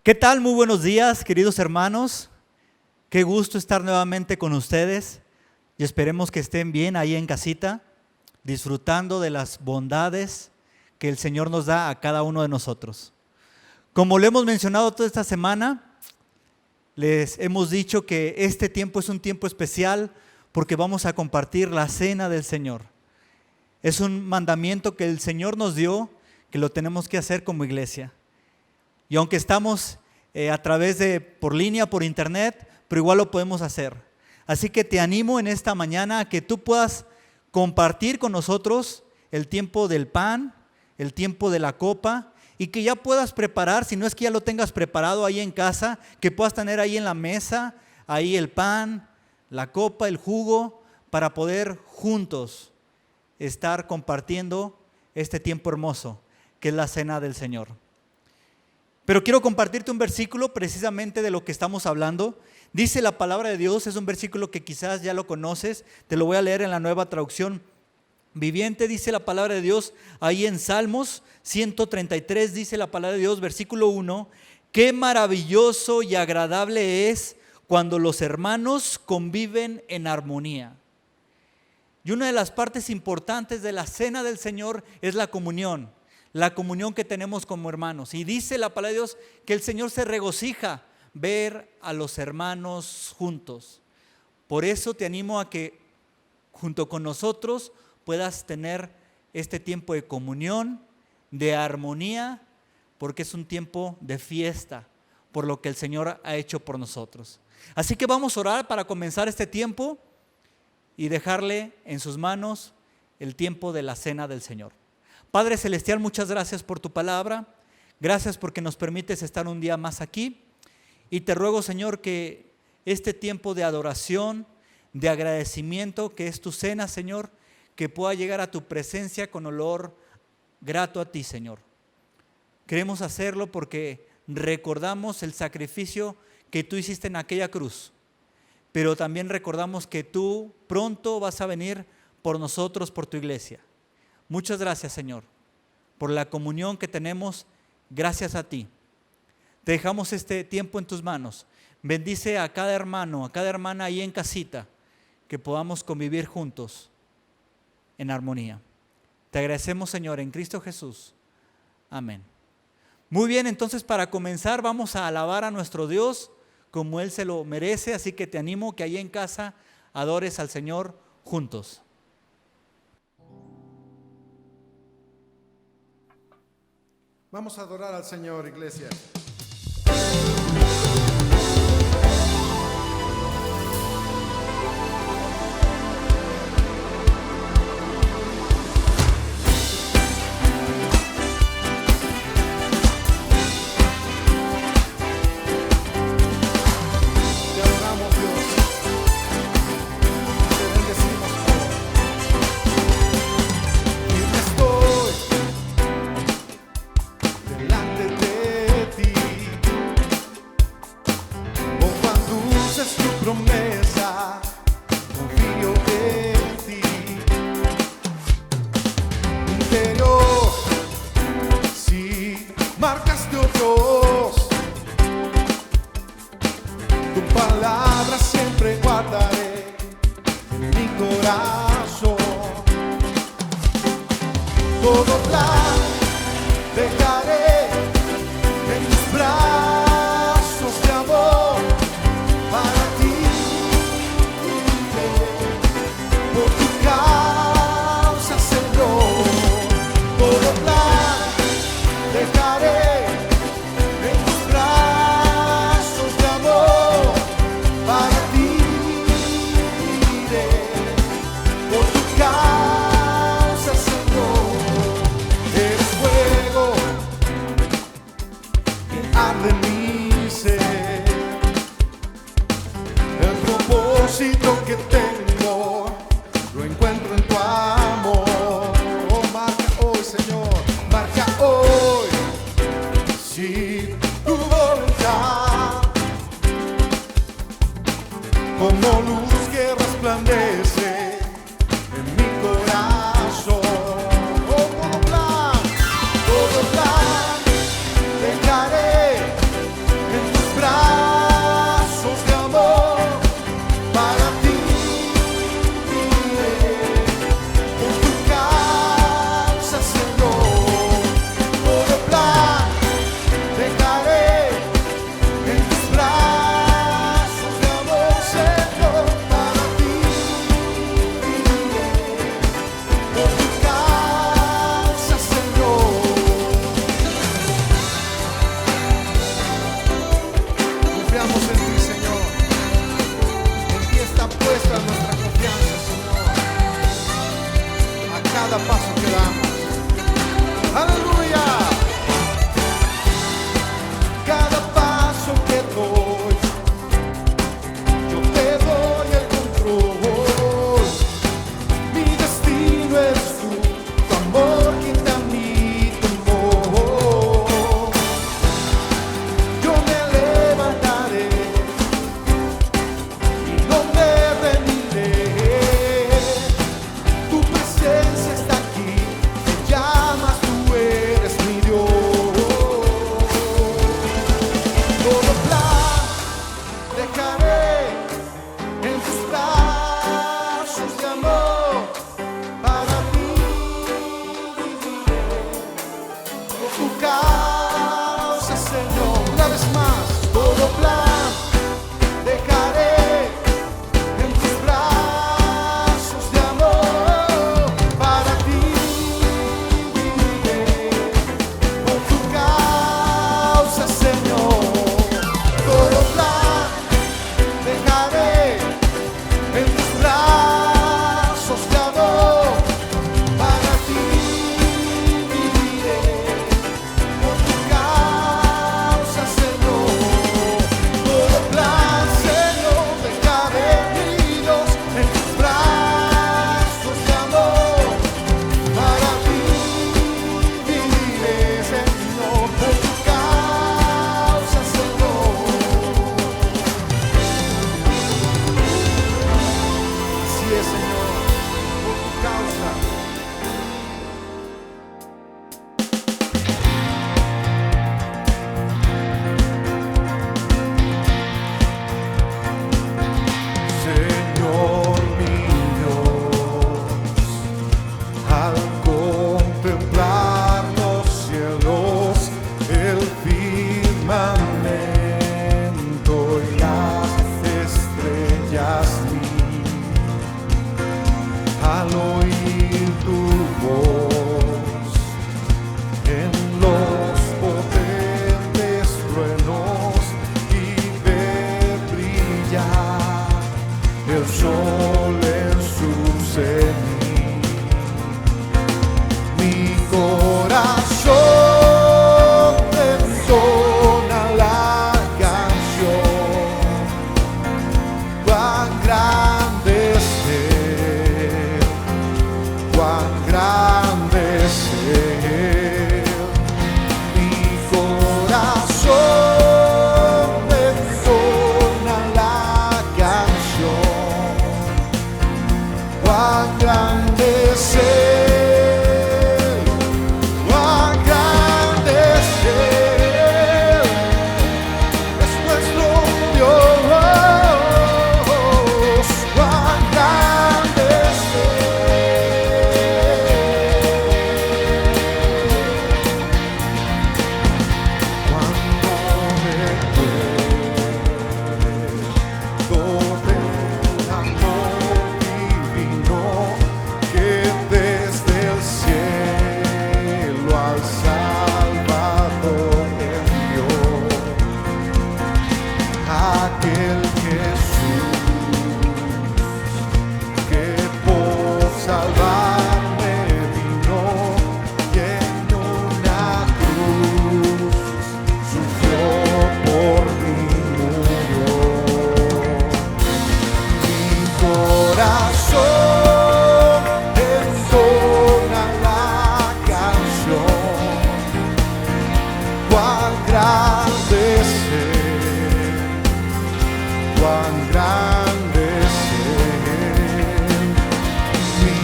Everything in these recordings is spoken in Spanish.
¿Qué tal? Muy buenos días, queridos hermanos. Qué gusto estar nuevamente con ustedes y esperemos que estén bien ahí en casita, disfrutando de las bondades que el Señor nos da a cada uno de nosotros. Como lo hemos mencionado toda esta semana, les hemos dicho que este tiempo es un tiempo especial porque vamos a compartir la cena del Señor. Es un mandamiento que el Señor nos dio, que lo tenemos que hacer como iglesia. Y aunque estamos a través de por línea, por internet, pero igual lo podemos hacer. Así que te animo en esta mañana a que tú puedas compartir con nosotros el tiempo del pan, el tiempo de la copa, y que ya puedas preparar, si no es que ya lo tengas preparado ahí en casa, que puedas tener ahí en la mesa, ahí el pan, la copa, el jugo, para poder juntos estar compartiendo este tiempo hermoso, que es la cena del Señor. Pero quiero compartirte un versículo precisamente de lo que estamos hablando. Dice la palabra de Dios, es un versículo que quizás ya lo conoces, te lo voy a leer en la Nueva Traducción Viviente. Dice la palabra de Dios ahí en Salmos 133, dice la palabra de Dios, versículo 1: qué maravilloso y agradable es cuando los hermanos conviven en armonía. Y una de las partes importantes de la cena del Señor es la comunión que tenemos como hermanos. Y dice la palabra de Dios que el Señor se regocija ver a los hermanos juntos. Por eso te animo a que junto con nosotros puedas tener este tiempo de comunión, de armonía, porque es un tiempo de fiesta por lo que el Señor ha hecho por nosotros. Así que vamos a orar para comenzar este tiempo y dejarle en sus manos el tiempo de la cena del Señor. Padre Celestial, muchas gracias por tu palabra, gracias porque nos permites estar un día más aquí, y te ruego, Señor, que este tiempo de adoración, de agradecimiento, que es tu cena, Señor, que pueda llegar a tu presencia con olor grato a ti, Señor. Queremos hacerlo porque recordamos el sacrificio que tú hiciste en aquella cruz, pero también recordamos que tú pronto vas a venir por nosotros, por tu iglesia. Muchas gracias, Señor, por la comunión que tenemos, gracias a ti. Te dejamos este tiempo en tus manos. Bendice a cada hermano, a cada hermana ahí en casita, que podamos convivir juntos en armonía. Te agradecemos, Señor, en Cristo Jesús. Amén. Muy bien, entonces para comenzar vamos a alabar a nuestro Dios como Él se lo merece, así que te animo que ahí en casa adores al Señor juntos. Vamos a adorar al Señor, iglesia. Te adoramos, Dios. Te bendecimos, Señor. Y estoy delante de ti. tu causa, Señor. Una vez más, todo plan dejaré en tus brazos de amor. Para ti viviré, por tu causa, Señor. Todo plan dejaré en tus brazos de amor. Para ti viviré, por tu causa, Señor. Todo plan, Señor, dejaré, mi Dios, en tus brazos de amor. Para ti viviré, Señor, por tu causa, Señor. Así es, Señor, por tu causa. Señor mi Dios, al contemplar los cielos, el firmamento y las estrellas vi, al oír tu voz en los potentes truenos y ver brillar el sol en su cenit, mi corazón entona la canción. Cuán grande es Él, cuán grande es Él. Mi corazón entona la canción. Cuán grande es Él, cuán grande es Él, es nuestro Dios. Cuán grande es Él. Cuando recuerdo del amor divino que desde el cielo al Salvador envió, aquel Jesús que por salvarme vino, que en una cruz sufrió por mí, murió. Mi corazón entona la canción. Cuán grande es Él, cuán grande es Él. Mi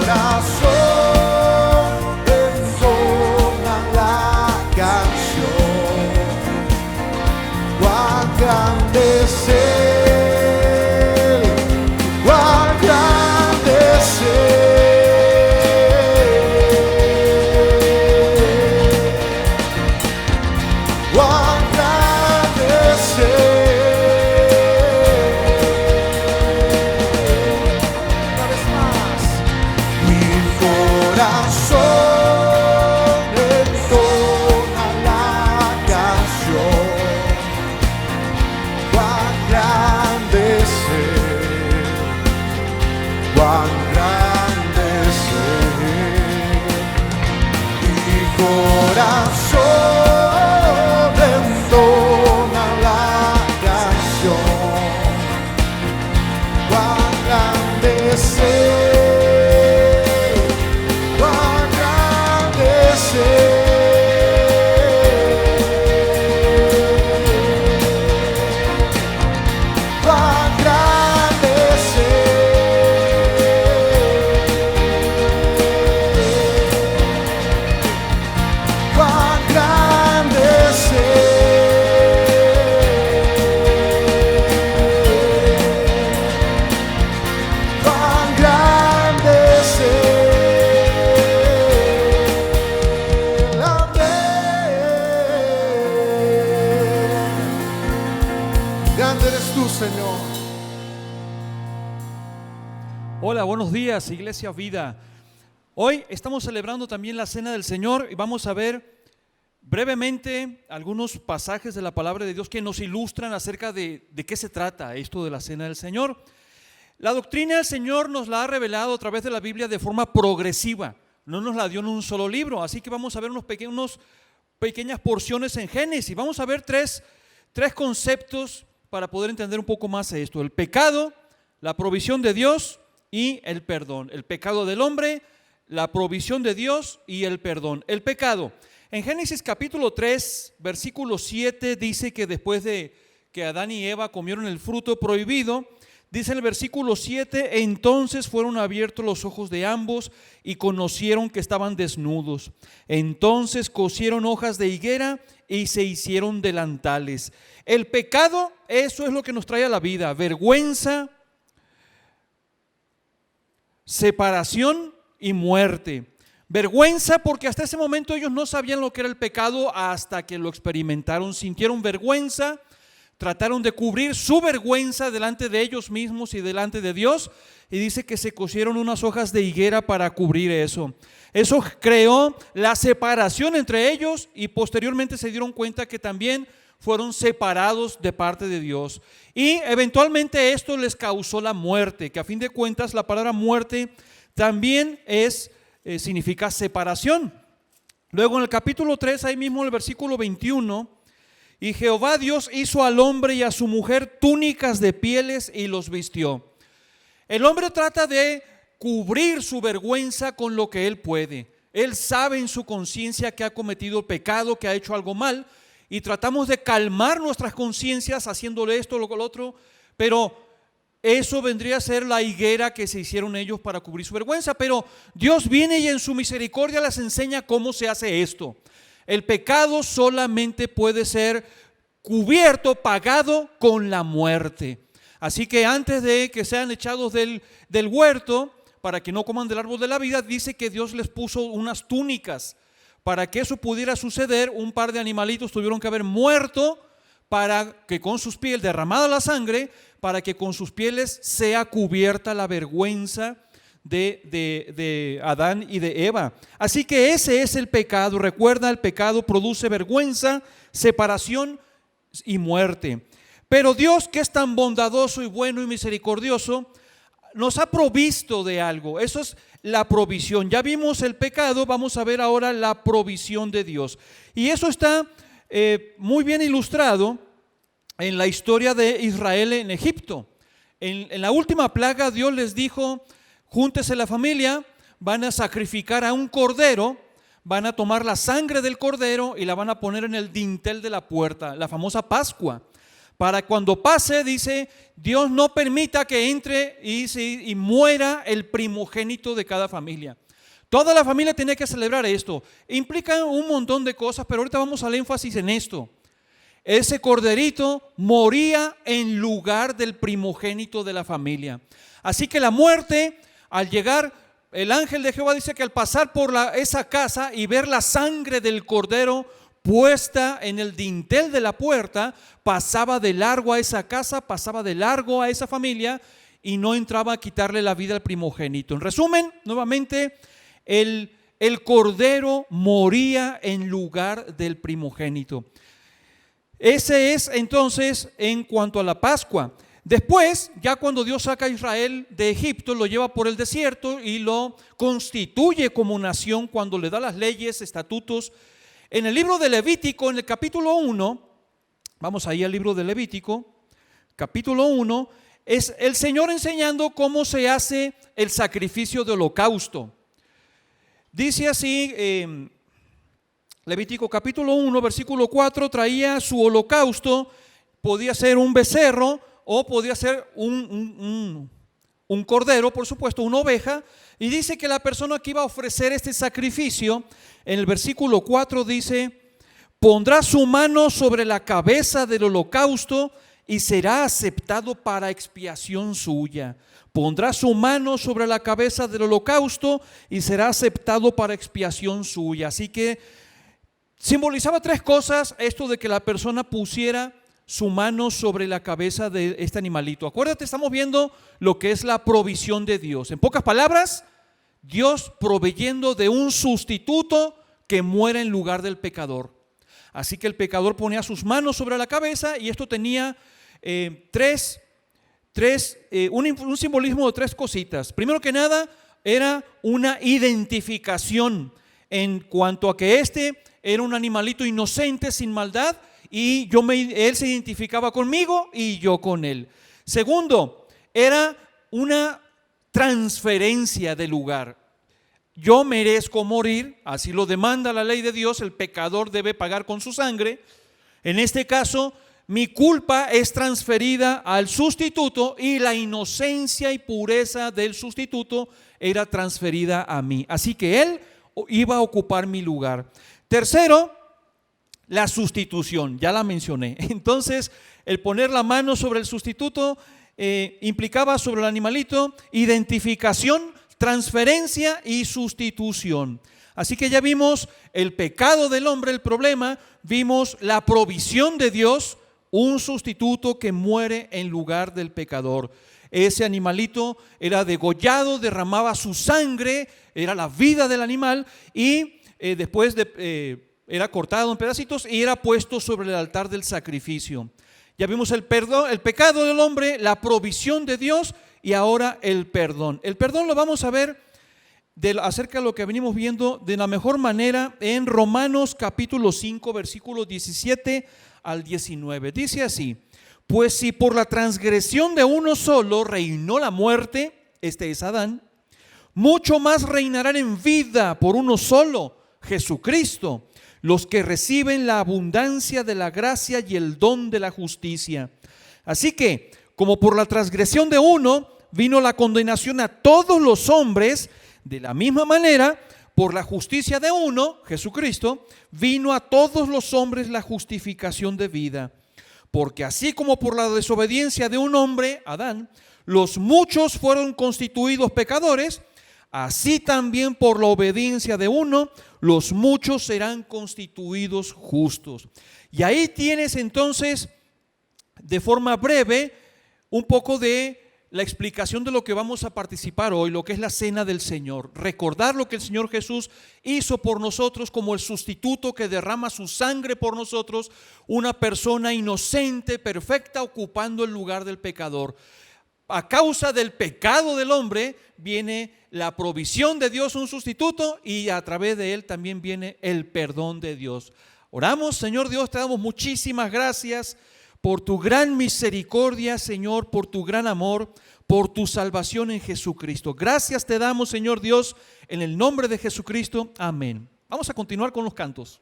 corazón entona la canción. Cuán grande es Él, cuán grande es Él. Cuán grande es Él. Una vez más, mi corazón entona la canción. Cuán grande es Él, cuán grande es Él. Mi corazón entona la canción. Cuán grande es Él, cuán grande es Él. Cuán grande es Él, cuán grande Señor. Hola, buenos días, Iglesia Vida. Hoy estamos celebrando también la Cena del Señor y vamos a ver brevemente algunos pasajes de la palabra de Dios que nos ilustran acerca de qué se trata esto de la Cena del Señor. La doctrina del Señor nos la ha revelado a través de la Biblia de forma progresiva, no nos la dio en un solo libro, así que vamos a ver unas pequeñas porciones en Génesis. Vamos a ver tres conceptos para poder entender un poco más esto: el pecado, la provisión de Dios y el perdón. El pecado del hombre, la provisión de Dios y el perdón. El pecado. En Génesis capítulo 3, versículo 7 dice que después de que Adán y Eva comieron el fruto prohibido, dice en el versículo 7, entonces fueron abiertos los ojos de ambos y conocieron que estaban desnudos. Entonces cosieron hojas de higuera y se hicieron delantales. El pecado, eso es lo que nos trae a la vida: vergüenza, separación y muerte. Vergüenza porque hasta ese momento ellos no sabían lo que era el pecado hasta que lo experimentaron, sintieron vergüenza, trataron de cubrir su vergüenza delante de ellos mismos y delante de Dios, y dice que se cosieron unas hojas de higuera para cubrir eso. Eso creó la separación entre ellos y posteriormente se dieron cuenta que también fueron separados de parte de Dios. Y eventualmente esto les causó la muerte, que a fin de cuentas la palabra muerte también significa separación. Luego en el capítulo 3, ahí mismo en el versículo 21, y Jehová Dios hizo al hombre y a su mujer túnicas de pieles y los vistió. El hombre trata de cubrir su vergüenza con lo que él puede. Él sabe en su conciencia que ha cometido pecado, que ha hecho algo mal, y tratamos de calmar nuestras conciencias haciéndole esto, lo otro, pero eso vendría a ser la higuera que se hicieron ellos para cubrir su vergüenza. Pero Dios viene y en su misericordia les enseña cómo se hace esto. El pecado solamente puede ser cubierto, pagado con la muerte. Así que antes de que sean echados del huerto, para que no coman del árbol de la vida, dice que Dios les puso unas túnicas. Para que eso pudiera suceder, un par de animalitos tuvieron que haber muerto para que con sus pieles, derramada la sangre, para que con sus pieles sea cubierta la vergüenza de Adán y de Eva. Así que ese es el pecado. Recuerda, el pecado produce vergüenza, separación y muerte. Pero Dios, que es tan bondadoso y bueno y misericordioso, nos ha provisto de algo. Eso es la provisión. Ya vimos el pecado, vamos a ver ahora la provisión de Dios. Y eso está muy bien ilustrado en la historia de Israel en Egipto. En la última plaga Dios les dijo: júntese la familia, van a sacrificar a un cordero, van a tomar la sangre del cordero y la van a poner en el dintel de la puerta, la famosa Pascua. Para cuando pase, dice, Dios no permita que entre y muera el primogénito de cada familia. Toda la familia tiene que celebrar esto. Implica un montón de cosas, pero ahorita vamos al énfasis en esto. Ese corderito moría en lugar del primogénito de la familia. Así que la muerte, al llegar, el ángel de Jehová dice que al pasar por esa casa y ver la sangre del cordero puesta en el dintel de la puerta, pasaba de largo a esa casa, pasaba de largo a esa familia y no entraba a quitarle la vida al primogénito. En resumen, nuevamente, el cordero moría en lugar del primogénito. Ese es entonces en cuanto a la Pascua. Después, ya cuando Dios saca a Israel de Egipto, lo lleva por el desierto y lo constituye como nación cuando le da las leyes, estatutos. En el libro de Levítico, en el capítulo 1, vamos ahí al libro de Levítico, capítulo 1, es el Señor enseñando cómo se hace el sacrificio de holocausto. Dice así, Levítico capítulo 1, versículo 4, traía su holocausto, podía ser un becerro o podía ser un cordero, por supuesto, una oveja. Y dice que la persona que iba a ofrecer este sacrificio, en el versículo 4 dice: pondrá su mano sobre la cabeza del holocausto y será aceptado para expiación suya. Pondrá su mano sobre la cabeza del holocausto y será aceptado para expiación suya. Así que simbolizaba tres cosas esto de que la persona pusiera su mano sobre la cabeza de este animalito. Acuérdate, estamos viendo lo que es la provisión de Dios. En pocas palabras, Dios proveyendo de un sustituto que muera en lugar del pecador. Así que el pecador ponía sus manos sobre la cabeza y esto tenía un simbolismo de tres cositas. Primero que nada, era una identificación en cuanto a que este era un animalito inocente, sin maldad, y él se identificaba conmigo y yo con él. Segundo, era una transferencia de lugar. Yo merezco morir, así lo demanda la ley de Dios, el pecador debe pagar con su sangre. En este caso, mi culpa es transferida al sustituto y la inocencia y pureza del sustituto era transferida a mí. Así que él iba a ocupar mi lugar. Tercero, la sustitución, ya la mencioné. Entonces, el poner la mano sobre el sustituto implicaba sobre el animalito identificación, transferencia y sustitución. Así que ya vimos el pecado del hombre, el problema, vimos la provisión de Dios, un sustituto que muere en lugar del pecador. Ese animalito era degollado, derramaba su sangre, era la vida del animal y después era cortado en pedacitos y era puesto sobre el altar del sacrificio. Ya vimos el pecado del hombre, la provisión de Dios y ahora el perdón. El perdón lo vamos a ver acerca de lo que venimos viendo de la mejor manera en Romanos capítulo 5, versículos 17 al 19. Dice así: pues si por la transgresión de uno solo reinó la muerte, este es Adán, mucho más reinarán en vida por uno solo, Jesucristo, los que reciben la abundancia de la gracia y el don de la justicia. Así que, como por la transgresión de uno vino la condenación a todos los hombres, de la misma manera, por la justicia de uno, Jesucristo, vino a todos los hombres la justificación de vida. Porque así como por la desobediencia de un hombre, Adán, los muchos fueron constituidos pecadores, así también por la obediencia de uno, los muchos serán constituidos justos. Y ahí tienes entonces, de forma breve, un poco de la explicación de lo que vamos a participar hoy, lo que es la cena del Señor. Recordar lo que el Señor Jesús hizo por nosotros como el sustituto que derrama su sangre por nosotros, una persona inocente, perfecta, ocupando el lugar del pecador. A causa del pecado del hombre viene la provisión de Dios, un sustituto, y a través de él también viene el perdón de Dios. Oramos. Señor Dios, te damos muchísimas gracias por tu gran misericordia, Señor, por tu gran amor, por tu salvación en Jesucristo. Gracias te damos, Señor Dios, en el nombre de Jesucristo. Amén. Vamos a continuar con los cantos.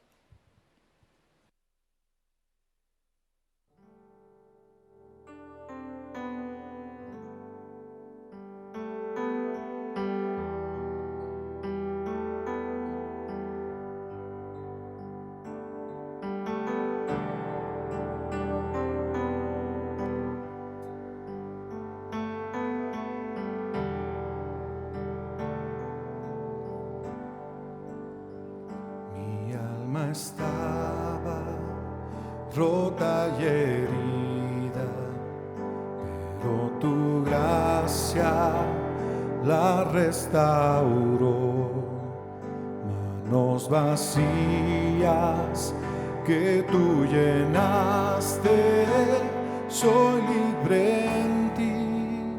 Estaba rota y herida, pero tu gracia la restauró. Manos vacías que tú llenaste, soy libre en ti,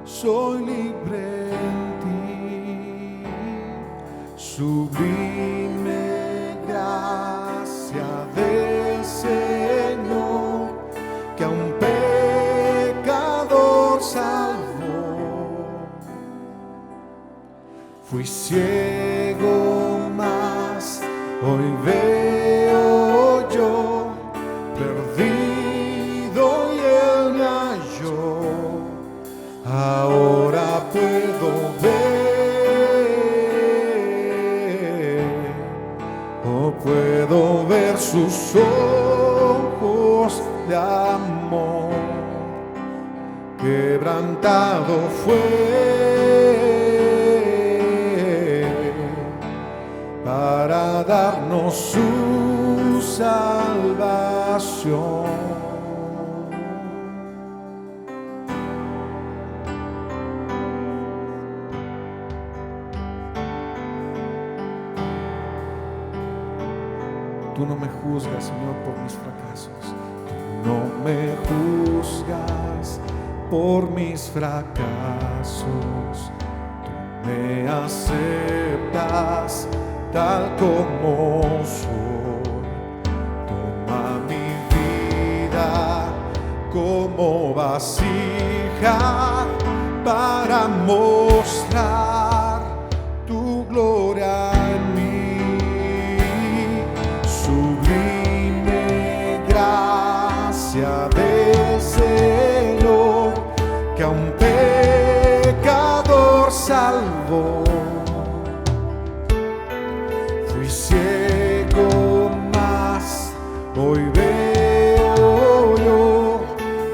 soy libre en ti, sublime gracia del Señor, que a un pecador salvó. Fui ciego, mas hoy veo yo, perdido y él me halló. Ahora puedo ver, puedo ver sus ojos de amor. Quebrantado fue para darnos su salvación. Tú no me juzgas, Señor, por mis fracasos. Tú no me juzgas por mis fracasos. Tú me aceptas tal como soy. Toma mi vida como vasija para mostrar tu gloria en mí. Sublime gracia del Señor, que a un pecador salvó. Fui ciego, mas hoy veo yo,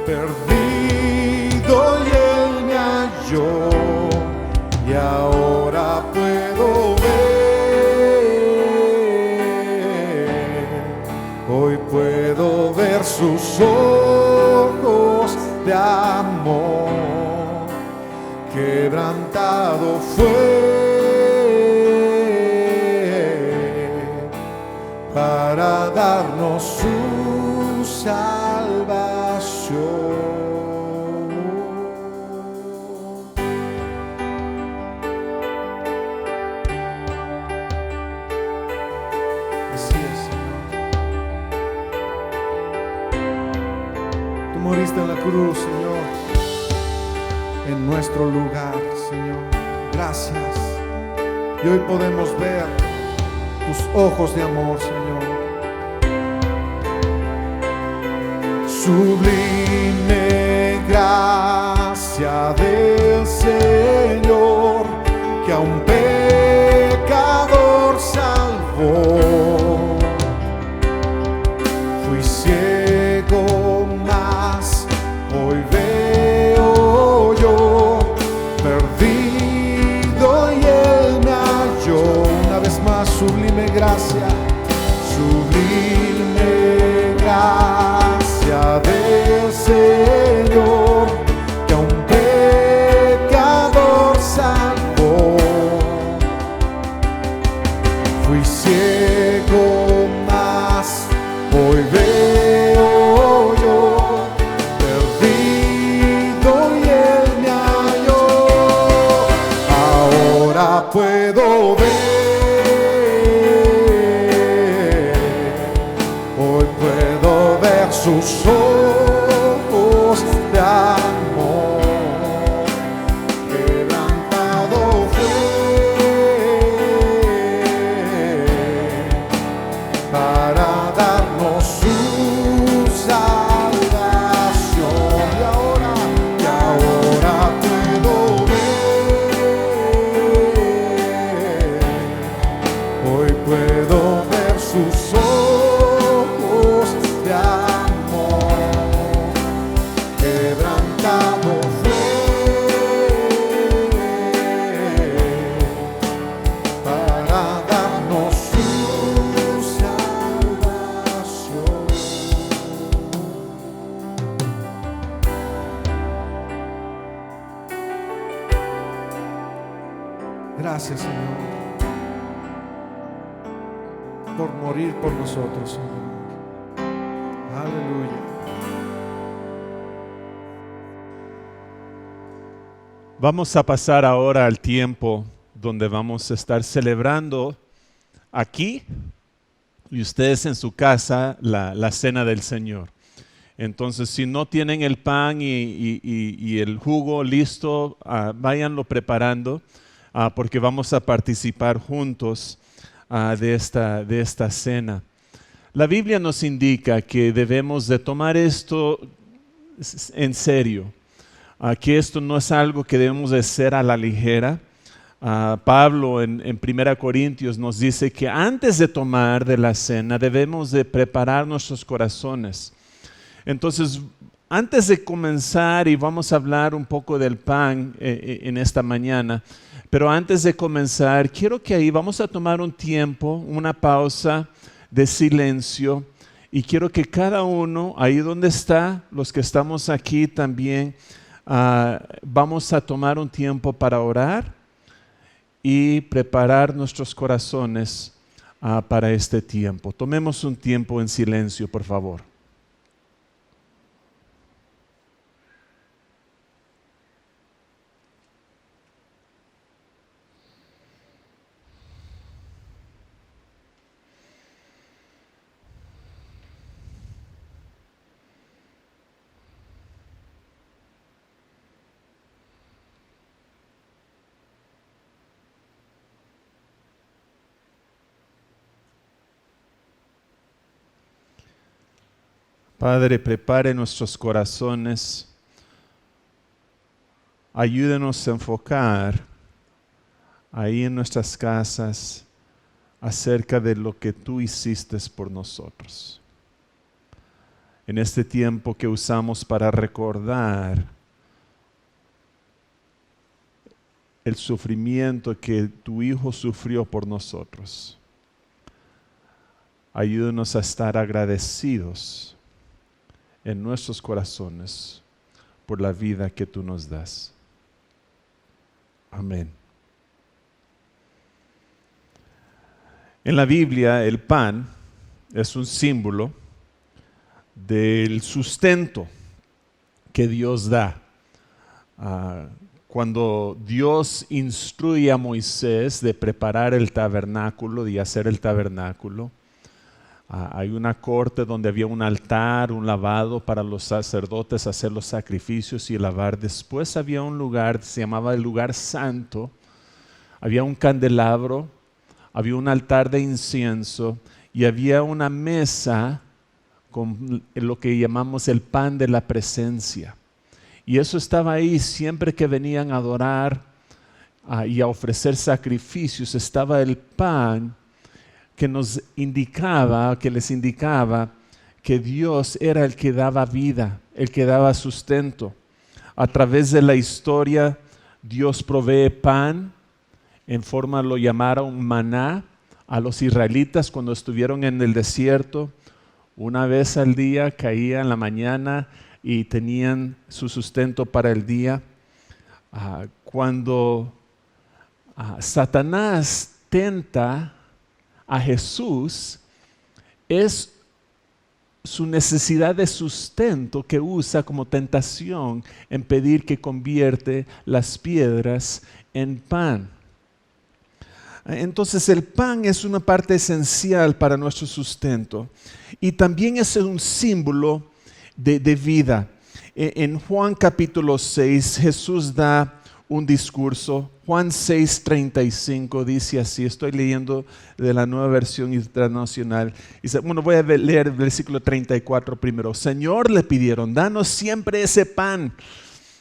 perdido y Él me halló, y ahora puedo ver, hoy puedo ver sus ojos de amor. Quebrantado fue para darnos su salvación. Así es, Señor. Tú moriste en la cruz, Señor, en nuestro lugar, Señor. Gracias. Y hoy podemos ver tus ojos de amor, Señor. Sublime gracia del Señor, que a un pecador salvó. Fui ciego, mas hoy veo yo, perdido y Él me halló. Una vez más, sublime gracia, sublime gracia del Señor, que a un pecador salvó. Fui ciego, mas hoy veo yo, perdido y Él me halló. Ahora puedo ver, hoy puedo ver sus ojos de amor. Quebrantado fue para darnos su salvación. Y ahora puedo ver, hoy puedo ver sus ojos de amor. Quebrantado fue para darnos su salvación. Gracias, Señor, por morir por nosotros, Señor. Aleluya. Vamos a pasar ahora al tiempo donde vamos a estar celebrando aquí y ustedes en su casa la cena del Señor. Entonces, si no tienen el pan y el jugo listo, váyanlo preparando porque vamos a participar juntos de esta cena. La Biblia nos indica que debemos de tomar esto en serio, que esto no es algo que debemos de hacer a la ligera. Pablo en 1 Corintios nos dice que antes de tomar de la cena debemos de preparar nuestros corazones. Entonces, antes de comenzar, y vamos a hablar un poco del pan en esta mañana, pero antes de comenzar, quiero que ahí vamos a tomar un tiempo, una pausa de silencio, y quiero que cada uno, ahí donde está, los que estamos aquí también, vamos a tomar un tiempo para orar y preparar nuestros corazones para este tiempo. Tomemos un tiempo en silencio, por favor. Padre, prepare nuestros corazones, ayúdenos a enfocar ahí en nuestras casas acerca de lo que tú hiciste por nosotros. En este tiempo que usamos para recordar el sufrimiento que tu Hijo sufrió por nosotros, ayúdenos a estar agradecidos en nuestros corazones por la vida que tú nos das. Amén. En la Biblia, el pan es un símbolo del sustento que Dios da. Cuando Dios instruye a Moisés de preparar el tabernáculo, de hacer el tabernáculo, hay una corte donde había un altar, un lavado para los sacerdotes hacer los sacrificios y lavar. Después había un lugar, se llamaba el lugar santo. Había un candelabro, había un altar de incienso y había una mesa con lo que llamamos el pan de la presencia. Y eso estaba ahí siempre que venían a adorar y a ofrecer sacrificios. Estaba el pan que nos indicaba, que les indicaba que Dios era el que daba vida, el que daba sustento. A través de la historia, Dios provee pan, en forma lo llamaron maná, a los israelitas cuando estuvieron en el desierto. Una vez al día caía en la mañana y tenían su sustento para el día. Cuando Satanás tenta a Jesús, es su necesidad de sustento que usa como tentación en pedir que convierte las piedras en pan. Entonces el pan es una parte esencial para nuestro sustento y también es un símbolo de vida. En Juan capítulo 6 Jesús da un discurso. Juan 6:35 dice así, estoy leyendo de la Nueva Versión Internacional. Dice, voy a leer el versículo 34 primero. Señor, le pidieron, danos siempre ese pan.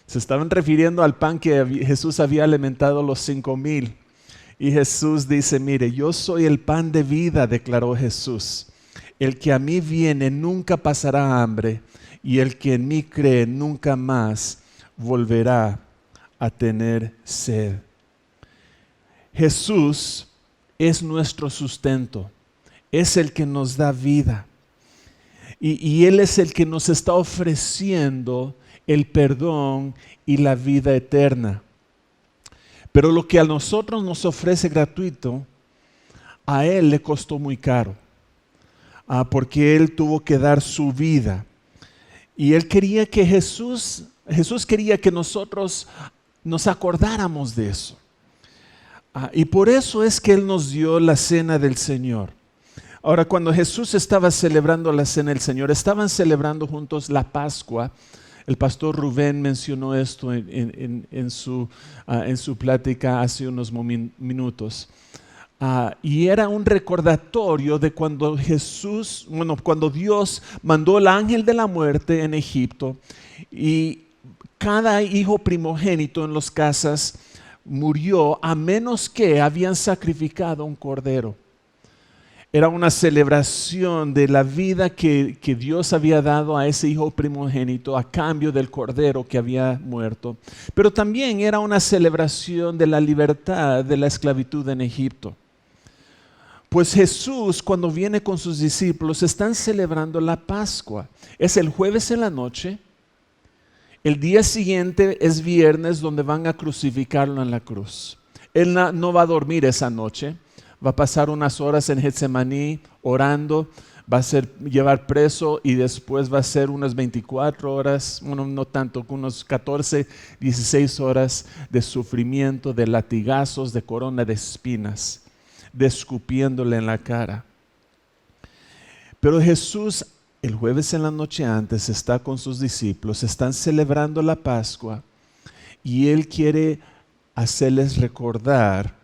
Se estaban refiriendo al pan que Jesús había alimentado a los 5,000. Y Jesús dice, mire, yo soy el pan de vida, declaró Jesús. El que a mí viene nunca pasará hambre, y el que en mí cree nunca más volverá a tener sed. Jesús es nuestro sustento, es el que nos da vida. Y Él es el que nos está ofreciendo el perdón y la vida eterna. Pero lo que a nosotros nos ofrece gratuito, a Él le costó muy caro. Porque Él tuvo que dar su vida. Y Él quería que Jesús quería que nosotros nos acordáramos de eso. Y por eso es que Él nos dio la cena del Señor. Ahora, cuando Jesús estaba celebrando la cena del Señor, estaban celebrando juntos la Pascua. El pastor Rubén mencionó esto en su plática hace unos minutos. Y era un recordatorio de cuando cuando Dios mandó el ángel de la muerte en Egipto y cada hijo primogénito en las casas murió a menos que habían sacrificado un cordero. Era una celebración de la vida que Dios había dado a ese hijo primogénito a cambio del cordero que había muerto. Pero también era una celebración de la libertad de la esclavitud en Egipto. Pues Jesús, cuando viene con sus discípulos, están celebrando la Pascua. Es el jueves en la noche. El día siguiente es viernes, donde van a crucificarlo en la cruz. Él no va a dormir esa noche, va a pasar unas horas en Getsemaní orando, va a ser llevar preso y después va a ser unas 24 horas, bueno, no tanto, unos 14, 16 horas de sufrimiento, de latigazos, de corona de espinas, de escupiéndole en la cara. Pero Jesús, el jueves en la noche antes, está con sus discípulos, están celebrando la Pascua y Él quiere hacerles recordar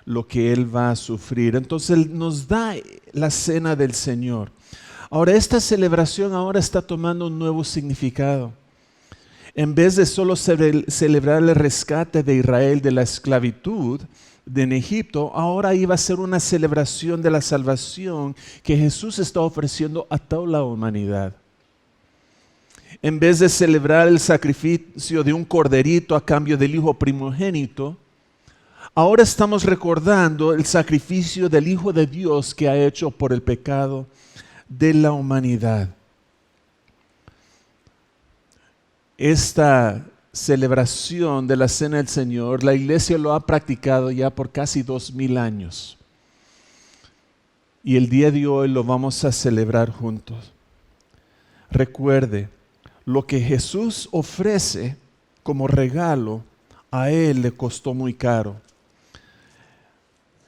lo que Él va a sufrir. Entonces Él nos da la cena del Señor. Ahora, esta celebración ahora está tomando un nuevo significado. En vez de solo celebrar el rescate de Israel de la esclavitud en Egipto, ahora iba a ser una celebración de la salvación que Jesús está ofreciendo a toda la humanidad. En vez de celebrar el sacrificio de un corderito a cambio del hijo primogénito, ahora estamos recordando el sacrificio del Hijo de Dios que ha hecho por el pecado de la humanidad. Esta celebración de la Cena del Señor, la iglesia lo ha practicado ya por casi 2000 años. Y el día de hoy lo vamos a celebrar juntos. Recuerde, lo que Jesús ofrece como regalo, a Él le costó muy caro.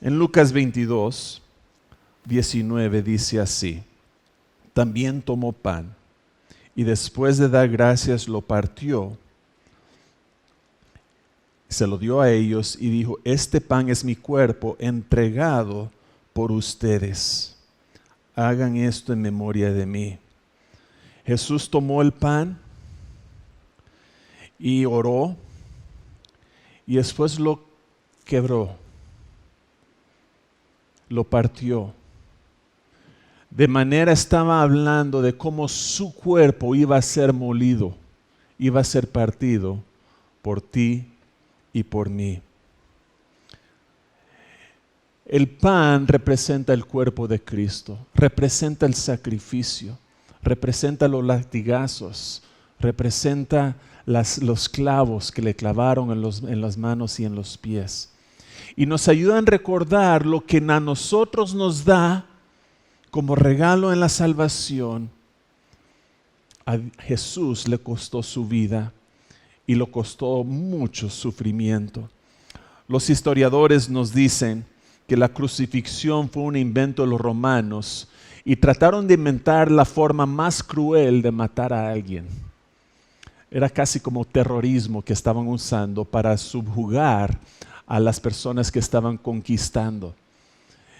En Lucas 22, 19 dice así: también tomó pan y después de dar gracias lo partió, se lo dio a ellos y dijo: este pan es mi cuerpo entregado por ustedes. Hagan esto en memoria de mí. Jesús tomó el pan y oró y después lo quebró, lo partió. De manera estaba hablando de cómo su cuerpo iba a ser molido, iba a ser partido por ti y por mí. El pan representa el cuerpo de Cristo, representa el sacrificio, representa los latigazos, representa los clavos que le clavaron en las manos y en los pies. Y nos ayudan a recordar lo que a nosotros nos da como regalo en la salvación. A Jesús le costó su vida y le costó mucho sufrimiento. Los historiadores nos dicen que la crucifixión fue un invento de los romanos y trataron de inventar la forma más cruel de matar a alguien. Era casi como terrorismo que estaban usando para subjugar a las personas que estaban conquistando.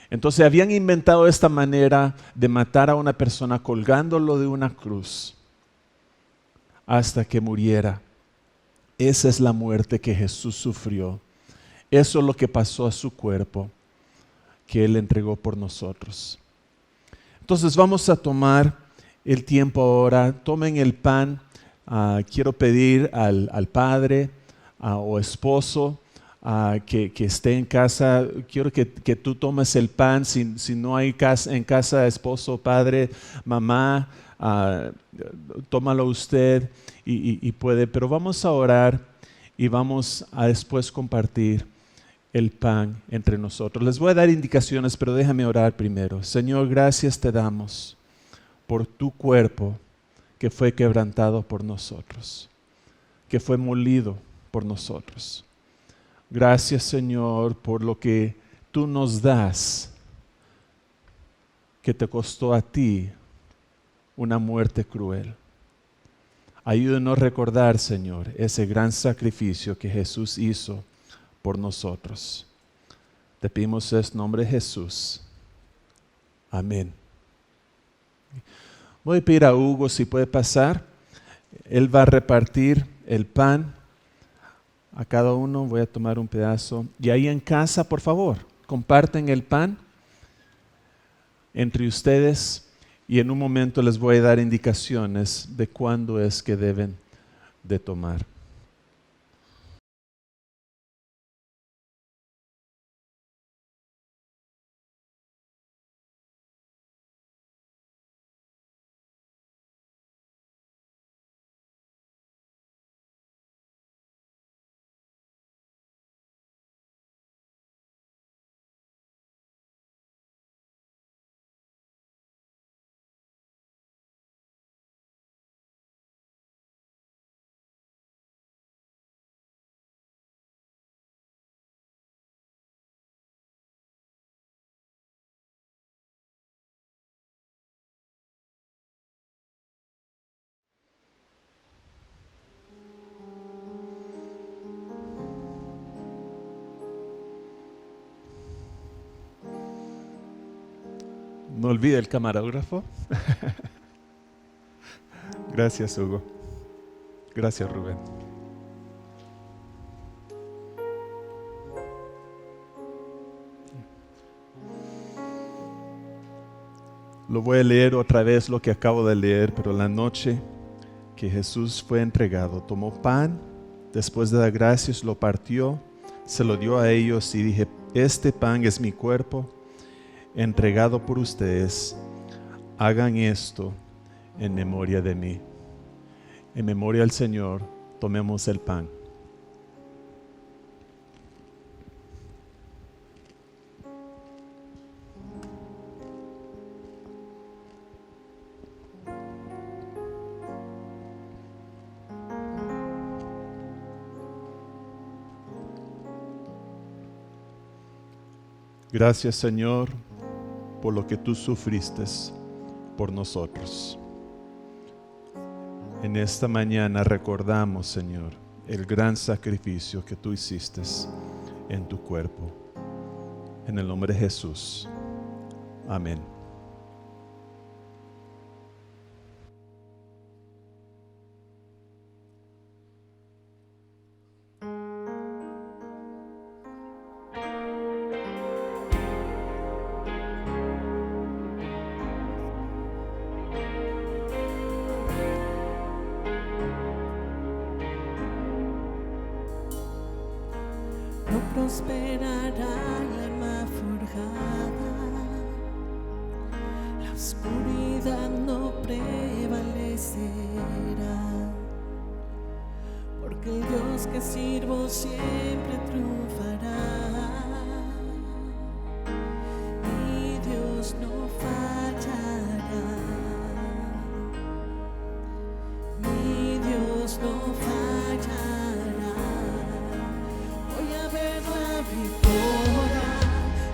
Entonces habían inventado esta manera de matar a una persona colgándolo de una cruz hasta que muriera. Esa es la muerte que Jesús sufrió. Eso es lo que pasó a su cuerpo, que Él entregó por nosotros. Entonces vamos a tomar el tiempo ahora. Tomen el pan. Quiero pedir al padre o esposo que esté en casa. Quiero que tú tomes el pan. Si no hay en casa esposo, padre, mamá, tómalo usted y puede. Pero vamos a orar y vamos a después compartir el pan entre nosotros. Les voy a dar indicaciones, pero déjame orar primero. Señor, gracias te damos por tu cuerpo que fue quebrantado por nosotros, que fue molido por nosotros. Gracias, Señor, por lo que tú nos das, que te costó a ti una muerte cruel. Ayúdanos a recordar, Señor, ese gran sacrificio que Jesús hizo por nosotros. Te pedimos en nombre de Jesús. Amén. Voy a pedir a Hugo si puede pasar. Él va a repartir el pan a cada uno. Voy a tomar un pedazo. Y ahí en casa, por favor, comparten el pan entre ustedes. Y en un momento les voy a dar indicaciones de cuándo es que deben de tomar. No olvide el camarógrafo. Gracias, Hugo. Gracias, Rubén. Lo voy a leer otra vez lo que acabo de leer, pero la noche que Jesús fue entregado, tomó pan, después de dar gracias lo partió, se lo dio a ellos y dije: este pan es mi cuerpo, entregado por ustedes, hagan esto en memoria de mí. En memoria del Señor, tomemos el pan. Gracias, Señor, por lo que tú sufriste por nosotros. En esta mañana recordamos, Señor, el gran sacrificio que tú hiciste en tu cuerpo. En el nombre de Jesús. Amén. No prosperará el arma forjada, la oscuridad no prevalecerá, porque el Dios que sirvo siempre triunfará. Mi Dios no fallará, mi Dios no fallará. Voy a ver la victoria,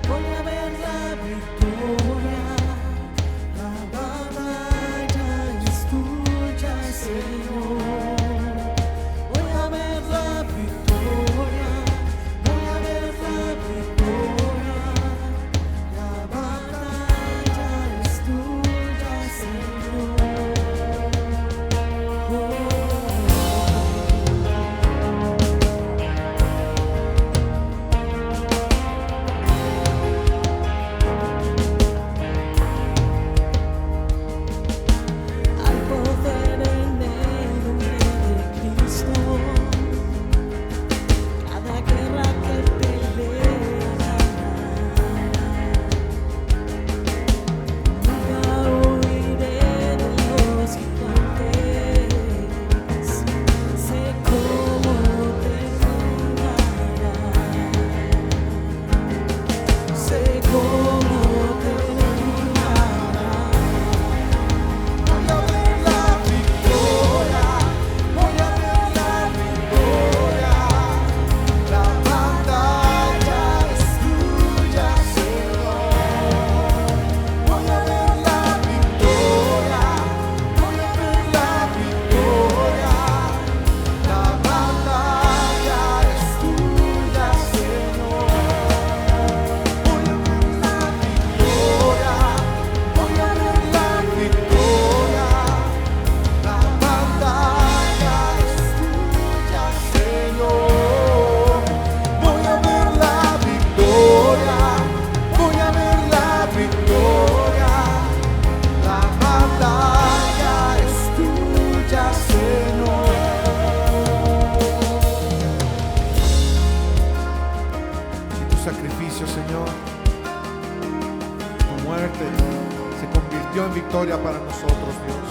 voy a ver la victoria. La batalla es tuya, Señor. Voy a ver la victoria, voy a ver la victoria. La batalla es tuya, Señor. Al poder en el nombre de Cristo, cada guerra que pelea nunca huiré de los gigantes. Sé cómo terminará, sé cómo terminará. Voy a ver la victoria, voy a ver la victoria. La batalla es tuya, Señor. Voy a ver la victoria, voy a ver la victoria. La batalla es tuya, Señor. Voy a ver la victoria, voy a ver la victoria. La batalla es tuya, Señor. Voy a ver la victoria, voy a ver la victoria. La batalla es tuya, Señor. Y tu sacrificio, Señor, tu muerte se convirtió en victoria para nosotros, Dios.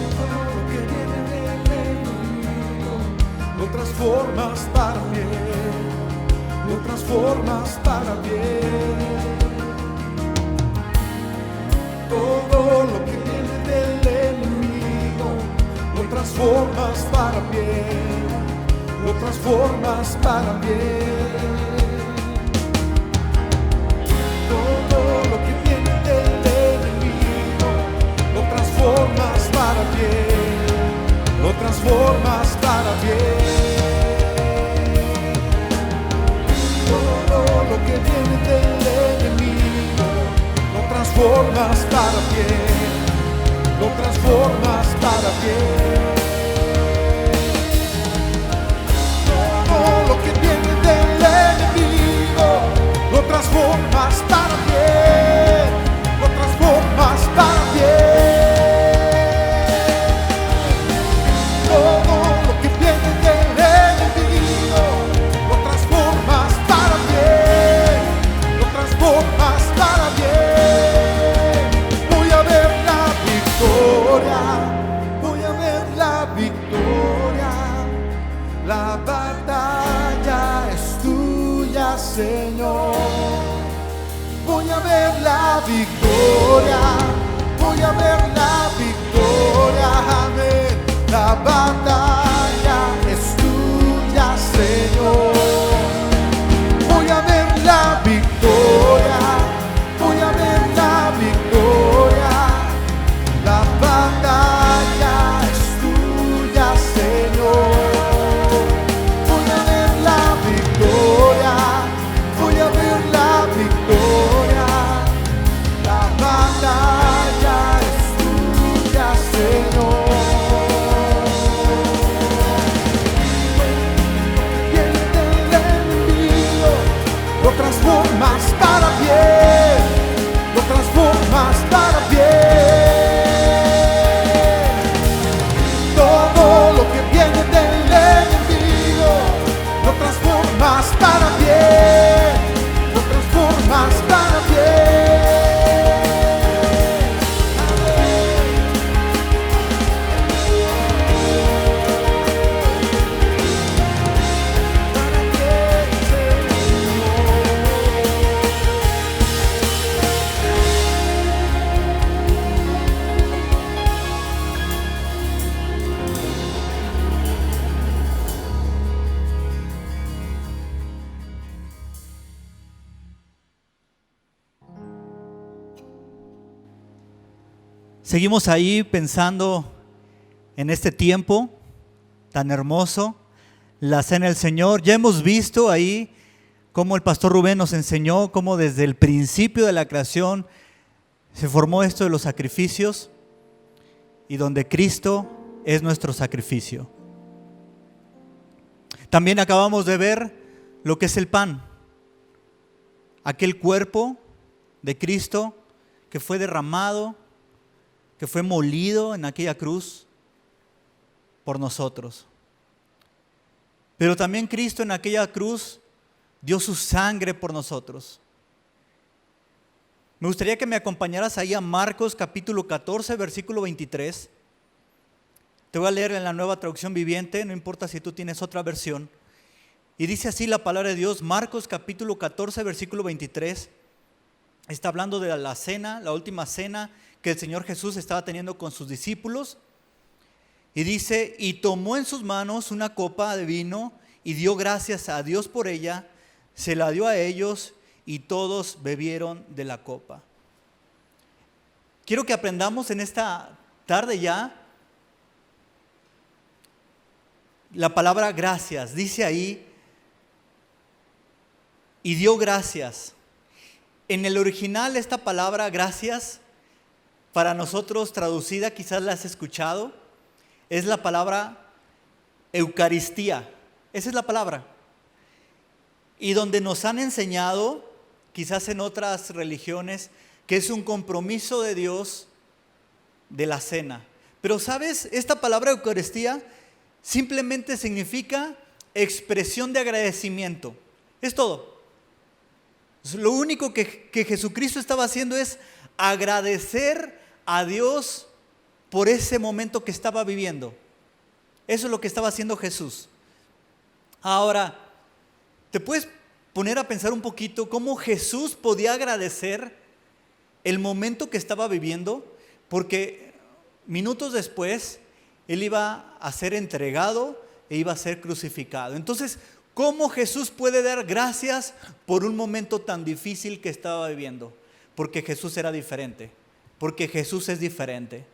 Todo lo que viene del enemigo lo transformas para bien, lo transformas para bien. Todo lo que viene del enemigo lo transformas para bien, lo transformas para bien. Todo lo que viene del enemigo lo transformas para bien, lo transformas para bien. Todo lo que viene del transformas para bien, lo transformas para bien. Todo lo que viene del enemigo, lo transformas para bien, lo transformas para bien. Todo lo que viene del enemigo, lo transformas para bien, lo transformas para bien. Voy a ver la victoria, voy a ver la victoria. La batalla es tuya, Señor. Voy a ver la victoria, voy a ver la victoria, amén. La batalla es tuya, Señor. Voy a ver la victoria, voy a ver la victoria. La batalla es tuya, Señor. Voy a ver la victoria, voy a ver la victoria. La batalla es tuya, Señor. Viene del enemigo, lo transformas para bien, lo transformas para bien. Todo lo que viene del enemigo, lo transformas para bien, lo transformas para bien. Seguimos ahí pensando en este tiempo tan hermoso, la cena del Señor. Ya hemos visto ahí cómo el pastor Rubén nos enseñó cómo desde el principio de la creación se formó esto de los sacrificios y donde Cristo es nuestro sacrificio. También acabamos de ver lo que es el pan, aquel cuerpo de Cristo que fue derramado, que fue molido en aquella cruz por nosotros. Pero también Cristo en aquella cruz dio su sangre por nosotros. Me gustaría que me acompañaras ahí a Marcos capítulo 14, versículo 23. Te voy a leer en la Nueva Traducción Viviente, no importa si tú tienes otra versión. Y dice así la palabra de Dios, Marcos capítulo 14, versículo 23. Está hablando de la cena, la última cena que el Señor Jesús estaba teniendo con sus discípulos. Y dice, y tomó en sus manos una copa de vino y dio gracias a Dios por ella, se la dio a ellos y todos bebieron de la copa. Quiero que aprendamos en esta tarde ya la palabra gracias. Dice ahí, y dio gracias. En el original esta palabra gracias, para nosotros traducida, quizás la has escuchado, es la palabra Eucaristía. Esa es la palabra. Y donde nos han enseñado, quizás en otras religiones, que es un compromiso de Dios de la cena. Pero ¿sabes? Esta palabra Eucaristía simplemente significa expresión de agradecimiento. Es todo. Lo único que Jesucristo estaba haciendo es agradecer a Dios por ese momento que estaba viviendo. Eso es lo que estaba haciendo Jesús. Ahora, ¿te puedes poner a pensar un poquito cómo Jesús podía agradecer el momento que estaba viviendo? Porque minutos después Él iba a ser entregado e iba a ser crucificado. Entonces, ¿cómo Jesús puede dar gracias por un momento tan difícil que estaba viviendo? Porque Jesús era diferente. Porque Jesús es diferente.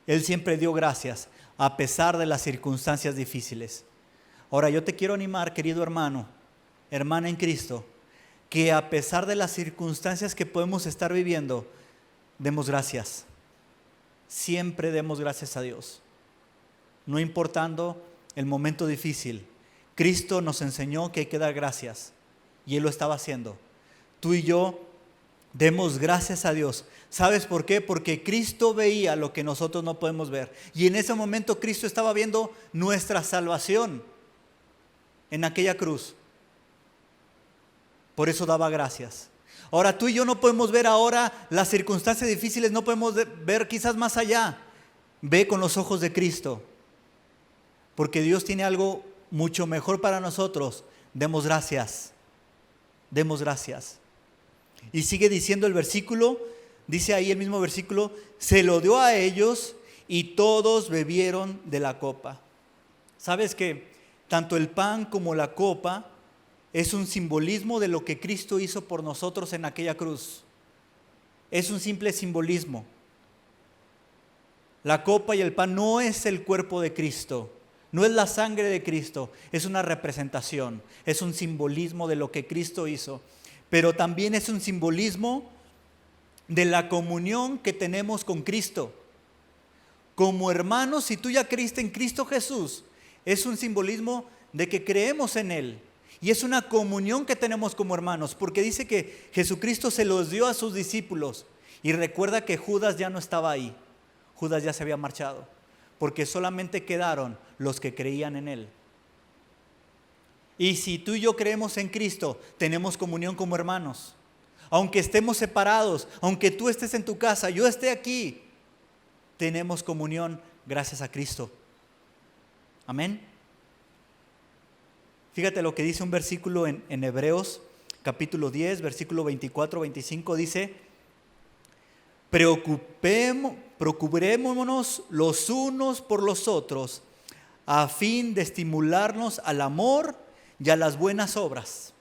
Él siempre dio gracias a pesar de las circunstancias difíciles. Ahora yo te quiero animar, querido hermano, hermana en Cristo, que a pesar de las circunstancias que podemos estar viviendo, demos gracias. Siempre demos gracias a Dios. No importando el momento difícil, Cristo nos enseñó que hay que dar gracias y Él lo estaba haciendo. Tú y yo demos gracias a Dios. ¿Sabes por qué? Porque Cristo veía lo que nosotros no podemos ver. Y en ese momento Cristo estaba viendo nuestra salvación en aquella cruz. Por eso daba gracias. Ahora tú y yo no podemos ver ahora las circunstancias difíciles, no podemos ver quizás más allá. Ve con los ojos de Cristo. Porque Dios tiene algo mucho mejor para nosotros. Demos gracias. Demos gracias. Y sigue diciendo el versículo, dice ahí el mismo versículo, se lo dio a ellos y todos bebieron de la copa. ¿Sabes que tanto el pan como la copa es un simbolismo de lo que Cristo hizo por nosotros en aquella cruz? Es un simple simbolismo. La copa y el pan no es el cuerpo de Cristo, no es la sangre de Cristo, es una representación, es un simbolismo de lo que Cristo hizo. Pero también es un simbolismo de la comunión que tenemos con Cristo. Como hermanos, si tú ya creíste en Cristo Jesús, es un simbolismo de que creemos en Él. Y es una comunión que tenemos como hermanos, porque dice que Jesucristo se los dio a sus discípulos. Y recuerda que Judas ya no estaba ahí. Judas ya se había marchado, porque solamente quedaron los que creían en Él. Y si tú y yo creemos en Cristo, tenemos comunión como hermanos. Aunque estemos separados, aunque tú estés en tu casa, yo esté aquí, tenemos comunión gracias a Cristo. Amén. Fíjate lo que dice un versículo en Hebreos, capítulo 10, versículo 24-25, dice: procurémonos los unos por los otros, a fin de estimularnos al amor y a las buenas obras.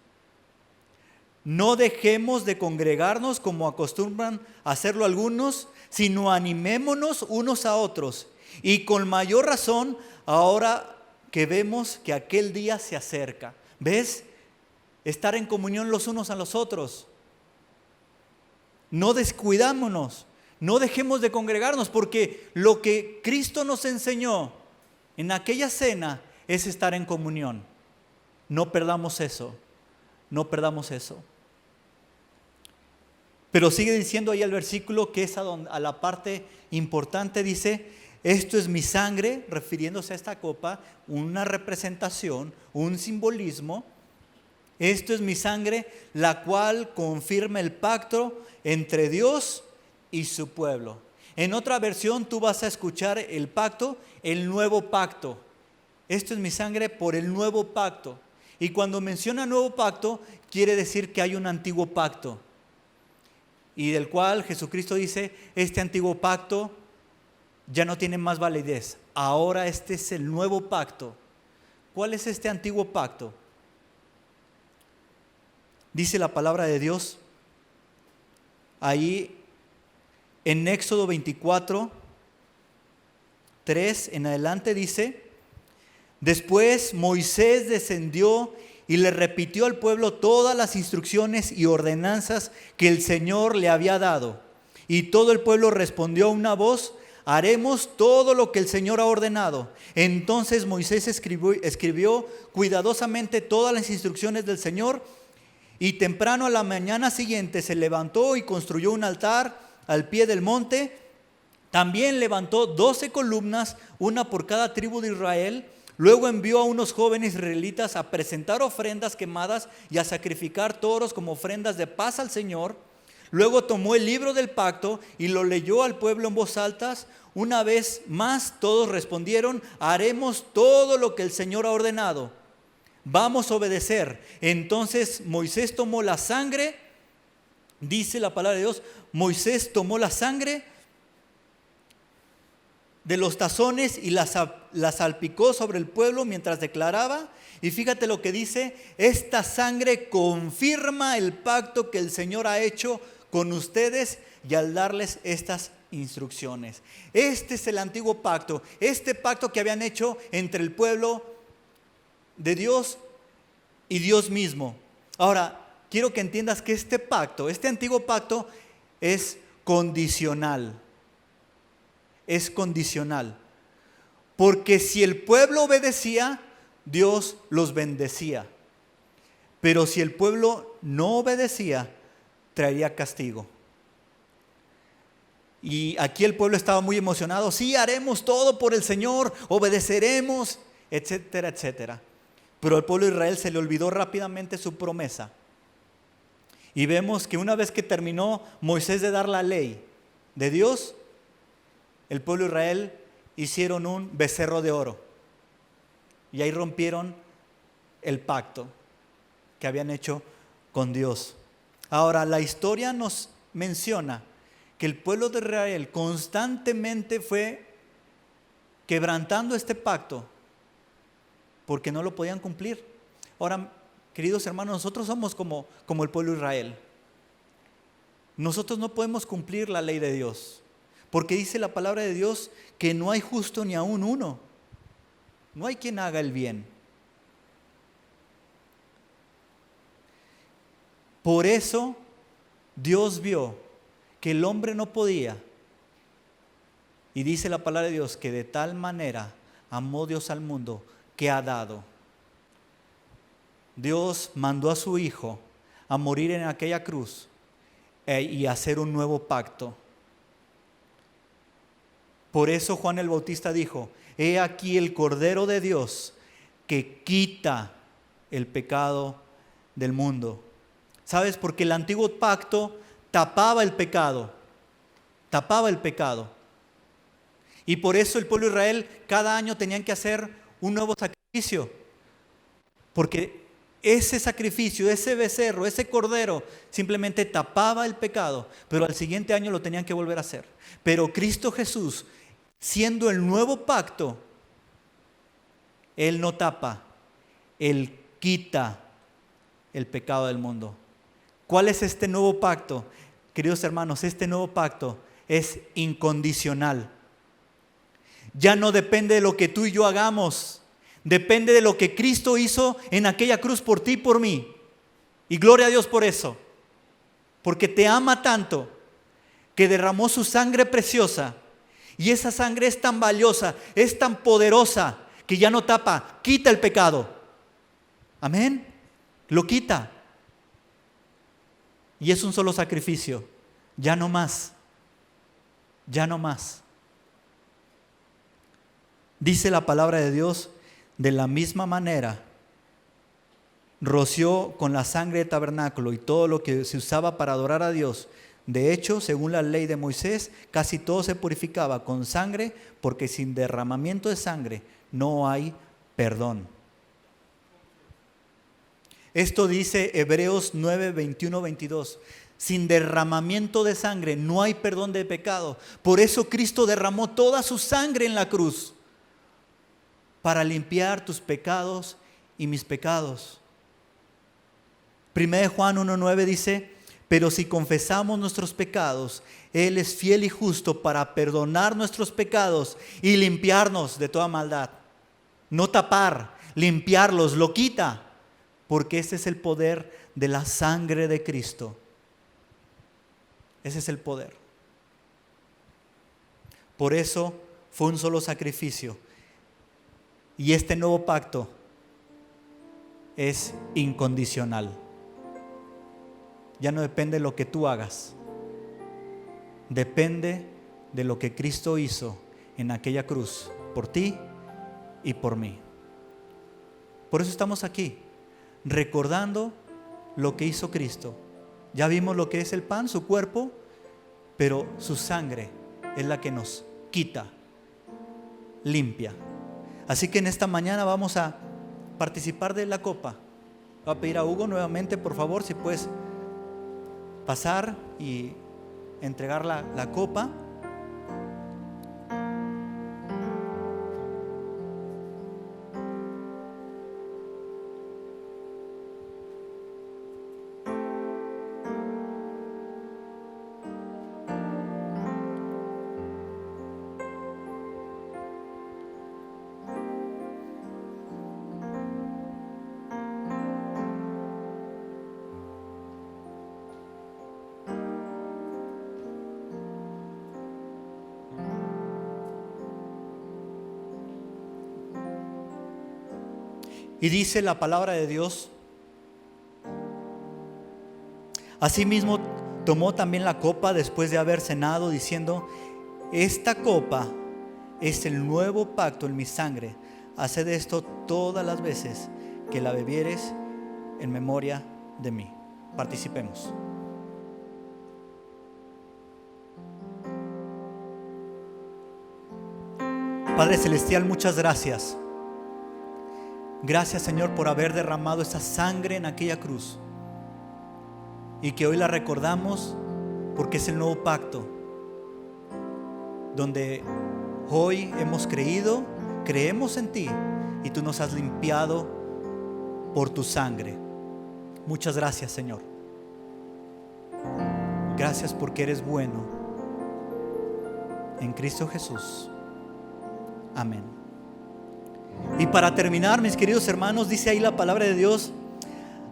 No dejemos de congregarnos como acostumbran a hacerlo algunos, sino animémonos unos a otros. Y con mayor razón ahora que vemos que aquel día se acerca. ¿Ves? Estar en comunión los unos a los otros. No descuidámonos, no dejemos de congregarnos, porque lo que Cristo nos enseñó en aquella cena es estar en comunión. No perdamos eso, no perdamos eso. Pero sigue diciendo ahí el versículo que es a la parte importante, dice: esto es mi sangre, refiriéndose a esta copa, una representación, un simbolismo. Esto es mi sangre, la cual confirma el pacto entre Dios y su pueblo. En otra versión tú vas a escuchar el pacto, el nuevo pacto. Esto es mi sangre por el nuevo pacto. Y cuando menciona nuevo pacto, quiere decir que hay un antiguo pacto. Y del cual Jesucristo dice: este antiguo pacto ya no tiene más validez. Ahora este es el nuevo pacto. ¿Cuál es este antiguo pacto? Dice la palabra de Dios ahí en Éxodo 24, 3 en adelante, dice: después Moisés descendió y le repitió al pueblo todas las instrucciones y ordenanzas que el Señor le había dado. Y todo el pueblo respondió a una voz: haremos todo lo que el Señor ha ordenado. Entonces Moisés escribió cuidadosamente todas las instrucciones del Señor, y temprano a la mañana siguiente se levantó y construyó un altar al pie del monte. También levantó 12 columnas, una por cada tribu de Israel. Luego envió a unos jóvenes israelitas a presentar ofrendas quemadas y a sacrificar toros como ofrendas de paz al Señor. Luego tomó el libro del pacto y lo leyó al pueblo en voz alta. Una vez más todos respondieron: haremos todo lo que el Señor ha ordenado. Vamos a obedecer. Entonces Moisés tomó la sangre, dice la palabra de Dios, Moisés tomó la sangre de los tazones y la salpicó sobre el pueblo mientras declaraba. Y fíjate lo que dice: esta sangre confirma el pacto que el Señor ha hecho con ustedes y al darles estas instrucciones. Este es el antiguo pacto, este pacto que habían hecho entre el pueblo de Dios y Dios mismo. Ahora, quiero que entiendas que este pacto, este antiguo pacto es condicional. Es condicional. Porque si el pueblo obedecía, Dios los bendecía. Pero si el pueblo no obedecía, traería castigo. Y aquí el pueblo estaba muy emocionado. Sí, haremos todo por el Señor, obedeceremos, etcétera, etcétera. Pero al pueblo de Israel se le olvidó rápidamente su promesa. Y vemos que una vez que terminó Moisés de dar la ley de Dios, el pueblo de Israel hicieron un becerro de oro. Y ahí rompieron el pacto que habían hecho con Dios. Ahora, la historia nos menciona que el pueblo de Israel constantemente fue quebrantando este pacto porque no lo podían cumplir. Ahora, queridos hermanos, nosotros somos como el pueblo de Israel. Nosotros no podemos cumplir la ley de Dios, porque dice la palabra de Dios que no hay justo ni aún uno. No hay quien haga el bien. Por eso Dios vio que el hombre no podía. Y dice la palabra de Dios que de tal manera amó Dios al mundo que ha dado. Dios mandó a su Hijo a morir en aquella cruz y hacer un nuevo pacto. Por eso Juan el Bautista dijo: he aquí el Cordero de Dios que quita el pecado del mundo. ¿Sabes? Porque el antiguo pacto tapaba el pecado. Tapaba el pecado. Y por eso el pueblo de Israel cada año tenían que hacer un nuevo sacrificio. Porque ese sacrificio, ese becerro, ese cordero simplemente tapaba el pecado. Pero al siguiente año lo tenían que volver a hacer. Pero Cristo Jesús, siendo el nuevo pacto, Él no tapa, Él quita el pecado del mundo. ¿Cuál es este nuevo pacto? Queridos hermanos, este nuevo pacto es incondicional. Ya no depende de lo que tú y yo hagamos, depende de lo que Cristo hizo en aquella cruz por ti y por mí. Y gloria a Dios por eso, porque te ama tanto que derramó su sangre preciosa. Y esa sangre es tan valiosa, es tan poderosa, que ya no tapa, quita el pecado. Amén. Lo quita. Y es un solo sacrificio. Ya no más. Ya no más. Dice la palabra de Dios: de la misma manera roció con la sangre de tabernáculo y todo lo que se usaba para adorar a Dios. De hecho, según la ley de Moisés, casi todo se purificaba con sangre, porque sin derramamiento de sangre no hay perdón. Esto dice Hebreos 9, 21, 22. Sin derramamiento de sangre no hay perdón de pecado. Por eso Cristo derramó toda su sangre en la cruz, para limpiar tus pecados y mis pecados. 1 Juan 1:9 dice: pero si confesamos nuestros pecados, Él es fiel y justo para perdonar nuestros pecados y limpiarnos de toda maldad. No tapar, limpiarlos, lo quita, porque ese es el poder de la sangre de Cristo. Ese es el poder. Por eso fue un solo sacrificio. Y este nuevo pacto es incondicional. Ya no depende de lo que tú hagas. Depende de lo que Cristo hizo en aquella cruz, por ti y por mí. Por eso estamos aquí, recordando lo que hizo Cristo. Ya vimos lo que es el pan, su cuerpo, pero su sangre es la que nos quita, limpia. Así que en esta mañana vamos a participar de la copa. Voy a pedir a Hugo nuevamente, por favor, si puedes pasar y entregar la copa. Y dice la palabra de Dios: asimismo tomó también la copa después de haber cenado, diciendo: esta copa es el nuevo pacto en mi sangre. Haced esto todas las veces que la bebieres en memoria de mí. Participemos. Padre Celestial, muchas gracias. Gracias, Señor, por haber derramado esa sangre en aquella cruz, y que hoy la recordamos porque es el nuevo pacto, donde hoy hemos creído, creemos en ti, y tú nos has limpiado por tu sangre. Muchas gracias, Señor. Gracias porque eres bueno. En Cristo Jesús. Amén. Y para terminar, mis queridos hermanos, dice ahí la palabra de Dios: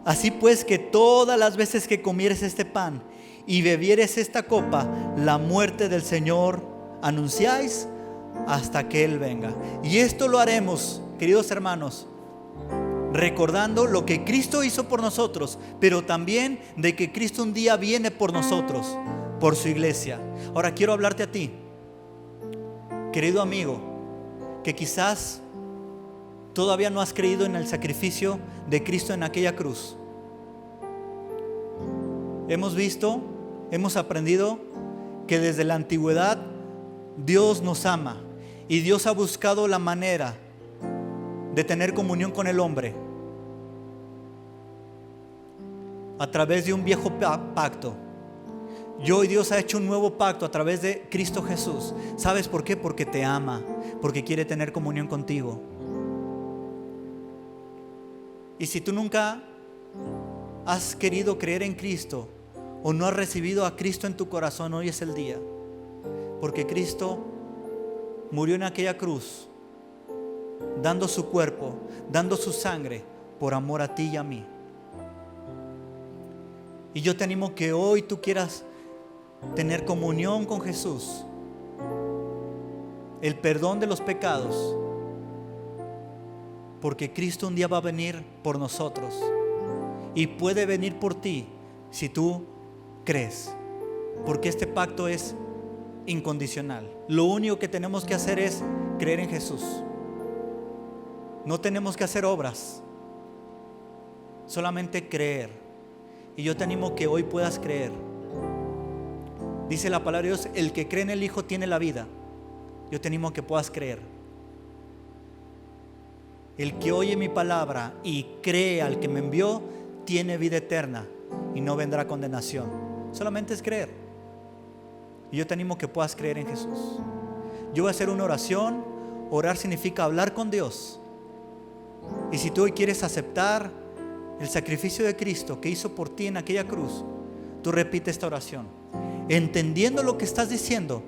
así pues, que todas las veces que comieres este pan y bebieres esta copa, la muerte del Señor anunciáis hasta que Él venga. Y esto lo haremos, queridos hermanos, recordando lo que Cristo hizo por nosotros, pero también de que Cristo un día viene por nosotros, por su iglesia. Ahora quiero hablarte a ti, querido amigo, que quizás todavía no has creído en el sacrificio de Cristo en aquella cruz. Hemos visto, hemos aprendido que desde la antigüedad Dios nos ama, y Dios ha buscado la manera de tener comunión con el hombre a través de un viejo pacto. Y hoy Dios ha hecho un nuevo pacto a través de Cristo Jesús. ¿Sabes por qué? Porque te ama, porque quiere tener comunión contigo. Y si tú nunca has querido creer en Cristo, o no has recibido a Cristo en tu corazón, hoy es el día. Porque Cristo murió en aquella cruz, dando su cuerpo, dando su sangre por amor a ti y a mí. Y yo te animo que hoy tú quieras tener comunión con Jesús, el perdón de los pecados, porque Cristo un día va a venir por nosotros, y puede venir por ti si tú crees, porque este pacto es incondicional. Lo único que tenemos que hacer es creer en Jesús. No tenemos que hacer obras, solamente creer. Y yo te animo que hoy puedas creer. Dice la palabra de Dios: el que cree en el Hijo tiene la vida. Yo te animo a que puedas creer. El que oye mi palabra y cree al que me envió tiene vida eterna y no vendrá condenación. Solamente es creer. Y yo te animo a que puedas creer en Jesús. Yo voy a hacer una oración. Orar significa hablar con Dios. Y si tú hoy quieres aceptar el sacrificio de Cristo que hizo por ti en aquella cruz, tú repite esta oración, entendiendo lo que estás diciendo,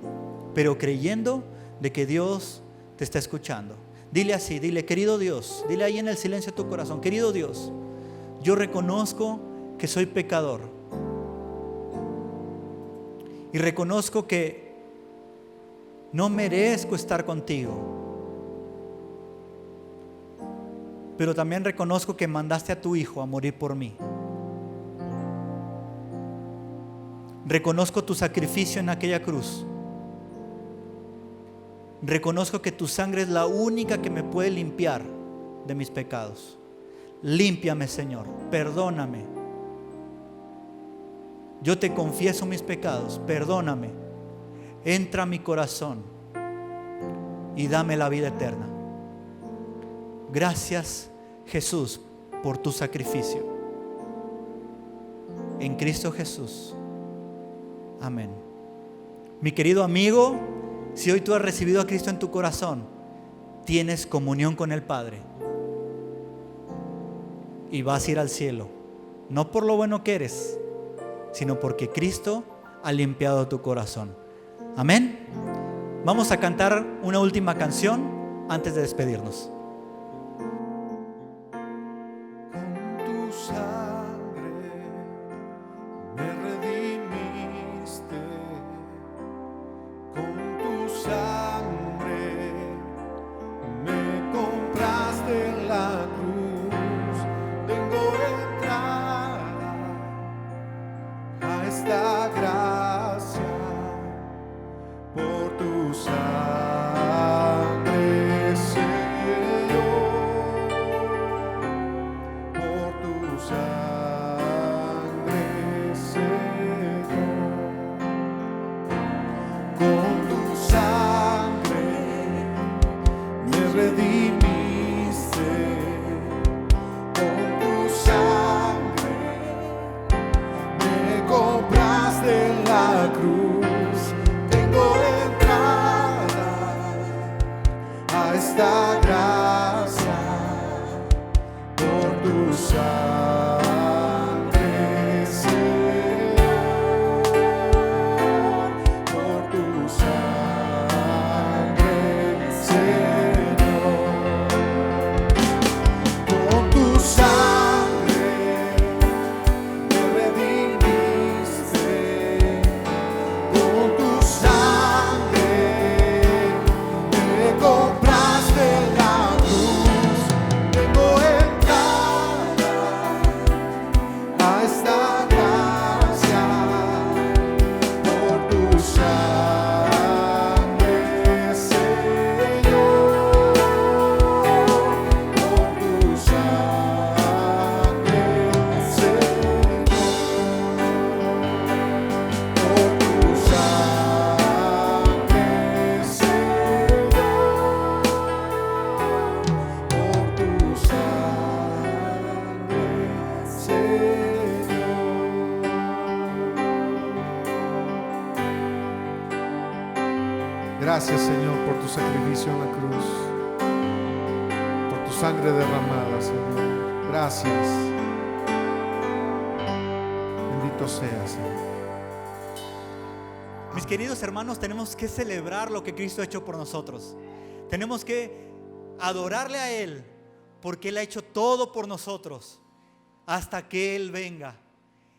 pero creyendo de que Dios te está escuchando. Dile así, dile: querido Dios, dile ahí en el silencio de tu corazón: querido Dios, yo reconozco que soy pecador, y reconozco que no merezco estar contigo, pero también reconozco que mandaste a tu Hijo a morir por mí. Reconozco tu sacrificio en aquella cruz. Reconozco que tu sangre es la única que me puede limpiar de mis pecados. Límpiame, Señor, perdóname. Yo te confieso mis pecados, perdóname. Entra a mi corazón y dame la vida eterna. Gracias, Jesús, por tu sacrificio. En Cristo Jesús. Amén. Mi querido amigo, si hoy tú has recibido a Cristo en tu corazón, tienes comunión con el Padre y vas a ir al cielo, no por lo bueno que eres, sino porque Cristo ha limpiado tu corazón. Amén. Vamos a cantar una última canción antes de despedirnos. Con tu sangre me redimiste, con tu sangre me compraste en la cruz. con tu sangre me redimiste, con tu sangre me compraste en la cruz. Tengo entrada a esta gracia por tu sangre, Señor, por tu sangre, Señor. Con tu sangre me redimiste, con tu sangre me compraste la cruz. Tengo entrada a esta gracia por tu sangre, Señor, por tu sangre, Señor, por tu sangre, Señor, por tu sangre, Señor. Gracias, Señor, por tu sacrificio en la cruz, por tu sangre derramada, Señor. Gracias. Bendito seas, Señor. Mis queridos hermanos, tenemos que celebrar lo que Cristo ha hecho por nosotros. Tenemos que adorarle a Él porque Él ha hecho todo por nosotros hasta que Él venga.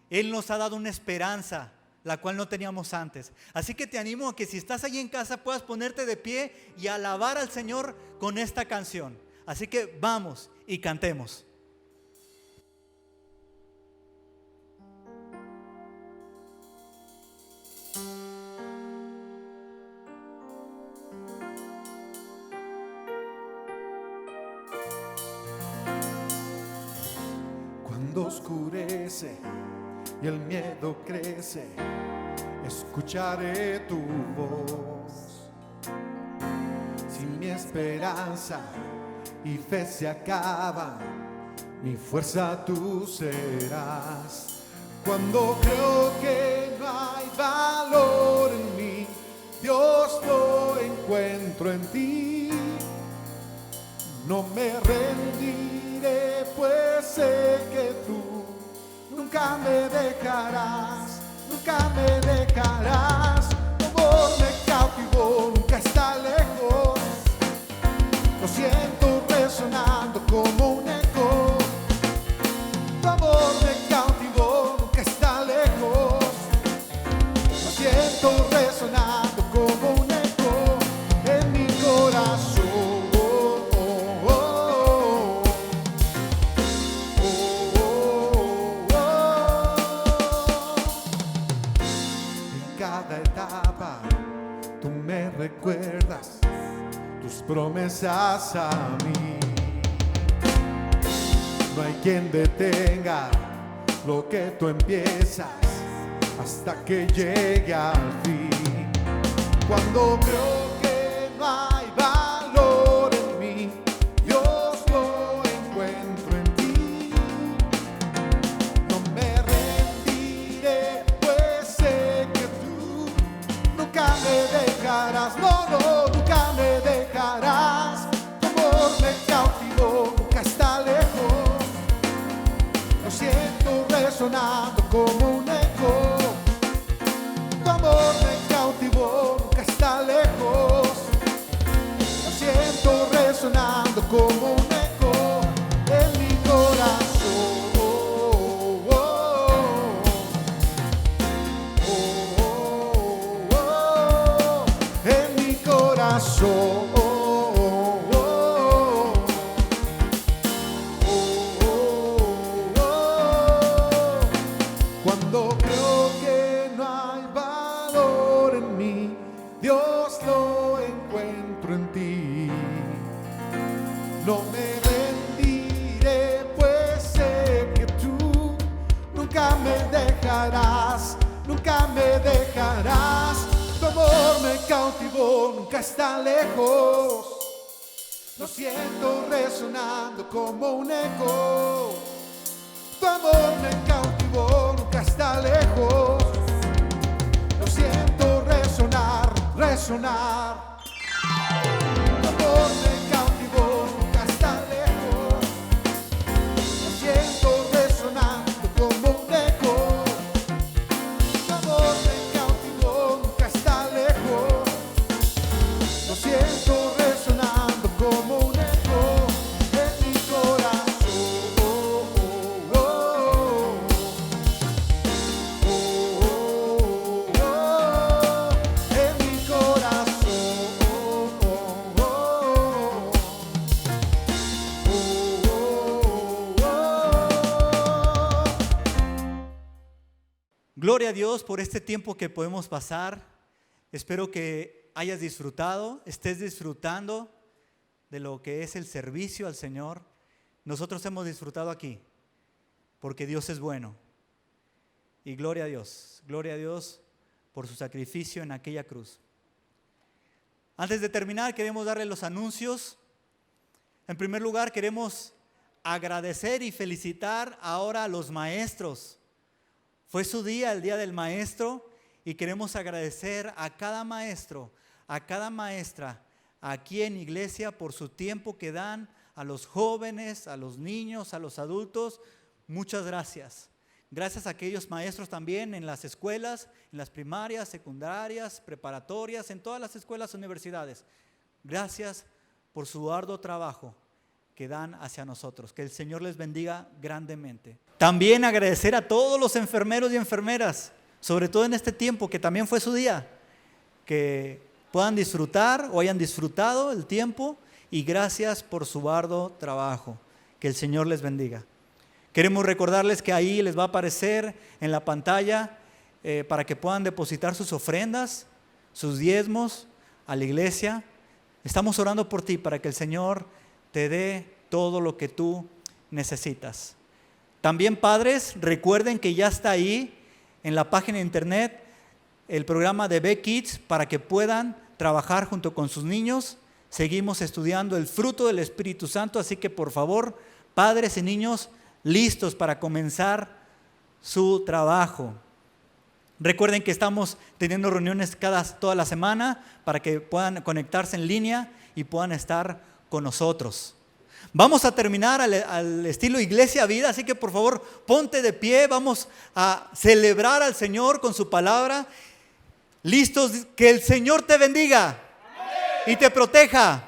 Él nos ha dado una esperanza, la cual no teníamos antes. Así que te animo a que si estás allí en casa puedas ponerte de pie y alabar al Señor con esta canción. Así que vamos y cantemos. Cuando oscurece y el miedo crece, escucharé tu voz. Si mi esperanza y fe se acaban, mi fuerza tú serás. Cuando creo que no hay valor en mí, Dios, lo encuentro en ti. No me rendiré, pues sé que tú nunca me dejarás, nunca me dejarás. Tu amor me cautivó, nunca está lejos. Lo siento resonando como un eco. Tu amor me cautivó, nunca está lejos. Lo siento resonando como un eco en mi corazón. Tú me recuerdas tus promesas a mí. No hay quien detenga lo que tú empiezas hasta que llegue al fin. Cuando creo que no hay valor en mí, Dios, lo encuentro en ti. No me rendiré, pues sé que tú nunca me dejarás, no, no, nunca me dejarás. Tu amor me cautivó, nunca está lejos. Lo siento resonando como un eco. Tu amor me cautivó, nunca está lejos. Lo siento resonando como un eco en mi corazón. En mi corazón. Cuando creo que no hay valor en mí, Dios, lo encuentro en ti. No me rendiré, pues sé que tú nunca me dejarás, nunca me dejarás. Tu amor me nunca está lejos. Lo siento resonando como un eco. Tu amor me cautivó, nunca está lejos. Lo siento resonar, resonar. Tu amor me cautivó, nunca está lejos. Lo siento resonando como un eco. Tu amor me cautivó, nunca está lejos. Lo siento resonando como un eco en mi corazón. En mi corazón. Gloria a Dios por este tiempo que podemos pasar. Espero que hayas disfrutado, estés disfrutando de lo que es el servicio al Señor. Nosotros hemos disfrutado aquí porque Dios es bueno. Y gloria a Dios por su sacrificio en aquella cruz. Antes de terminar, queremos darle los anuncios. En primer lugar, queremos agradecer y felicitar ahora a los maestros. Fue su día, el día del maestro, y queremos agradecer a cada maestro, a cada maestra aquí en iglesia por su tiempo que dan a los jóvenes, a los niños, a los adultos. Muchas gracias. Gracias a aquellos maestros también en las escuelas, en las primarias, secundarias, preparatorias, en todas las escuelas, universidades. Gracias por su arduo trabajo que dan hacia nosotros. Que el Señor les bendiga grandemente. También agradecer a todos los enfermeros y enfermeras, sobre todo en este tiempo que también fue su día, que puedan disfrutar o hayan disfrutado el tiempo, y gracias por su arduo trabajo. Que el Señor les bendiga. Queremos recordarles que ahí les va a aparecer en la pantalla para que puedan depositar sus ofrendas, sus diezmos a la iglesia. Estamos orando por ti para que el Señor te dé todo lo que tú necesitas. También, padres, recuerden que ya está ahí en la página de internet el programa de B-Kids para que puedan trabajar junto con sus niños. Seguimos estudiando el fruto del Espíritu Santo, así que por favor, padres y niños, listos para comenzar su trabajo. Recuerden que estamos teniendo reuniones toda la semana para que puedan conectarse en línea y puedan estar con nosotros. Vamos a terminar al estilo Iglesia Vida, así que por favor ponte de pie, vamos a celebrar al Señor con su palabra. Listos, que el Señor te bendiga. Amén. Y te proteja. Amén.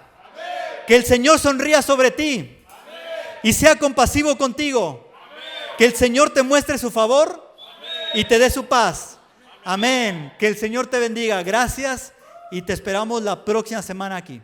Que el Señor sonría sobre ti. Amén. Y sea compasivo contigo. Amén. Que el Señor te muestre su favor. Amén. Y te dé su paz. Amén. Amén. Que el Señor te bendiga. Gracias y te esperamos la próxima semana aquí.